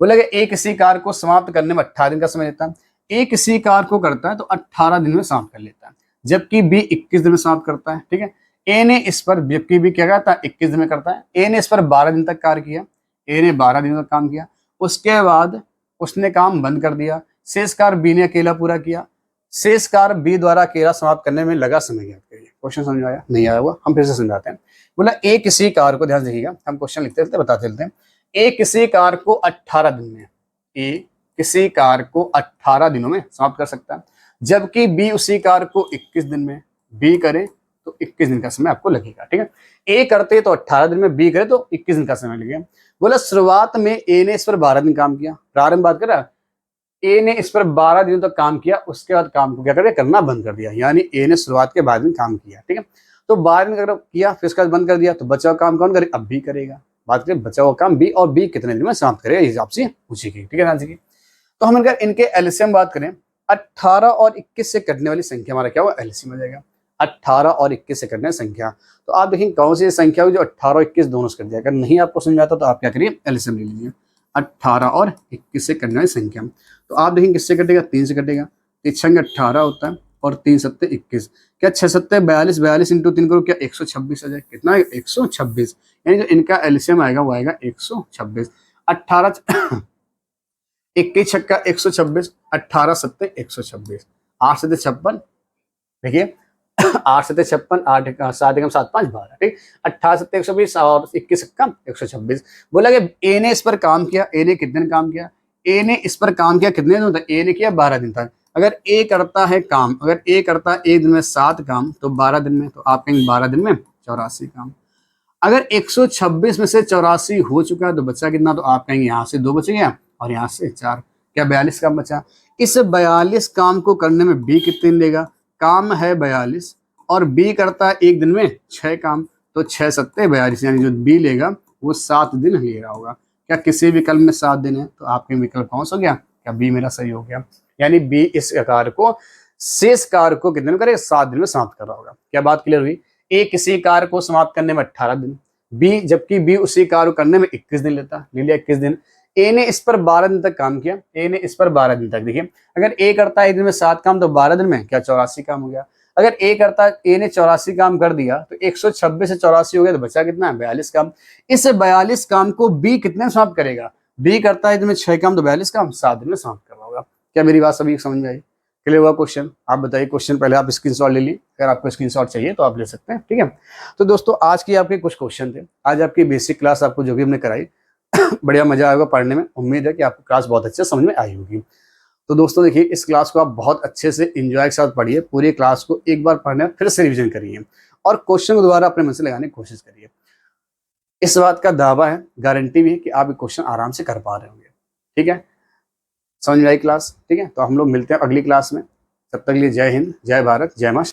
बोला कि एक किसी कार्य को समाप्त करने में 18 दिन का समय लेता है। ए किसी कार्य को करता है तो 18 दिन में समाप्त कर लेता है, जबकि बी 21 दिन में समाप्त करता है। ठीक है, ए ने इस पर, जबकि बी क्या करता है? 21 दिन में करता है। ए ने इस पर 12 दिन तक कार्य किया, ए ने 12 दिन तक काम किया, उसके बाद उसने काम बंद कर दिया। शेष कार्य बी ने अकेला पूरा किया। शेष कार्य बी द्वारा अकेला समाप्त करने में लगा समय ज्ञात करिए। क्वेश्चन समझ आया? नहीं आया हुआ? हम फिर से समझाते हैं। बोला ए किसी कार्य को, ध्यान रखिएगा हम क्वेश्चन लिखते चलते बताते चलते हैं। ए किसी कार्य को 18 दिन में, ए किसी कार्य को 18 दिनों में समाप्त कर सकता है, जबकि बी उसी कार्य को 21 दिन में। बी करे तो 21 दिन का समय आपको लगेगा। ठीक है, ए करते तो 18 दिन में, बी करे तो 21 दिन का समय लगेगा। बोला शुरुआत में ए ने इस पर 12 दिन काम किया, प्रारंभ बात कर रहा, ए ने इस पर 12 दिनों तक काम किया, उसके बाद काम को क्या कर दिया? करना बंद कर दिया। यानी ए ने शुरुआत के बाद में काम किया। ठीक है, तो 12 दिन अगर किया फिर उसके बाद बंद कर दिया, तो बचा हुआ काम कौन करे? अब बी करेगा। बात करें बचा हुआ काम बी, और बी कितने दिन में समाप्त करेगा, इस आपसे पूछेगी। ठीक है ध्यान से। तो हम अगर इनके एलसीएम बात करें, 18 और 21 से कटने वाली संख्या हमारा क्या हुआ? एलसीएम आ जाएगा। 18 और 21 से कटने वाली संख्या, तो आप देखें कौन सी संख्या हुई जो 18 और 21 दोनों से कट जाएगा। नहीं आपको समझ में आता तो आप क्या करिए? एलसीएम ले लीजिए। 18 और 21 से कटने वाली संख्या, तो आप देखें किससे कटेगा? 3 से कटेगा। 6 18 होता है और 3 7 21, क्या 6 7 42, 42 इंटू 3 करो, क्या 126 आ जाए? कितना है? 126। यानी जो इनका एलसीएम आएगा वो आएगा 126। 18 21 छक्का 126, 18 7 126, 8 7 56। देखिए 8 7 56, 8 7 एकम 7 5 12। ठीक, 18 7 120 और 21 छक्का 126। बोला कि ए ने इस पर काम किया, ए ने कितने दिन काम किया? ए ने इस पर काम किया कितने दिन तक? ए ने किया 12 दिन तक। अगर ए करता है काम, अगर ए करता है एक दिन में 7 काम, तो 12 दिन में, तो आप कहेंगे 12 दिन में 84 काम। अगर 126 में से 84 हो चुका है तो बचा कितना? तो आप कहेंगे यहाँ से 2 बच गया और यहाँ से 4, क्या 42 काम बचा। इस 42 काम को करने में बी कितने दिन लेगा? काम है 42 और बी करता है एक दिन में 6 काम, तो 6 7 42, यानी जो बी लेगा वो 7 दिन ले रहा होगा। क्या किसी विकल्प में 7 दिन है? तो आपके विकल्प कौन सा हो गया? क्या बी मेरा सही हो गया। यानी बी इस कार्य को, शेष कार्य को कितने दिन करेगा? 7 दिन में समाप्त कर रहा होगा। क्या बात क्लियर हुई? ए किसी कार्य को समाप्त करने में 18 दिन, बी, जबकि बी उसी कार्य को करने में 21 दिन लेता, ले लिया 21 दिन। ए ने इस पर 12 दिन तक काम किया, ए ने इस पर 12 दिन तक, देखिए अगर ए करता है एक दिन में 7 काम तो 12 दिन में क्या 84 काम हो गया। अगर ए करता है, ए ने 84 काम कर दिया तो 126 से 84 हो गया तो बचा कितना है 42 काम। इस 42 काम को बी कितने में समाप्त करेगा, बी करता है दिन में 6 काम तो 42 काम 7 दिन में समाप्त कर रहा होगा। क्या मेरी बात सभी समझ में आई, क्लियर हुआ क्वेश्चन? आप बताइए क्वेश्चन पहले आप स्क्रीनशॉट ले ली, अगर आपको स्क्रीनशॉट चाहिए तो आप ले सकते हैं, ठीक है। तो दोस्तों आज की आपके कुछ क्वेश्चन थे, आज आपकी बेसिक क्लास आपको जो भी हमने कराई बढ़िया मजा आएगा पढ़ने में, उम्मीद है कि आपको क्लास बहुत अच्छे समझ में आई होगी। तो दोस्तों देखिए इस क्लास को आप बहुत अच्छे से एंजॉय के साथ पढ़िए, पूरी क्लास को एक बार पढ़ने फिर से रिवीजन करिए और क्वेश्चन को दोबारा अपने मन से लगाने की कोशिश करिए। इस बात का दावा है, गारंटी भी है कि आप ये क्वेश्चन आराम से कर पा रहे होंगे, ठीक है। समझ में आई क्लास, ठीक है। तो हम लोग मिलते हैं अगली क्लास में, तब तक के लिए जय हिंद, जय भारत, जय मां।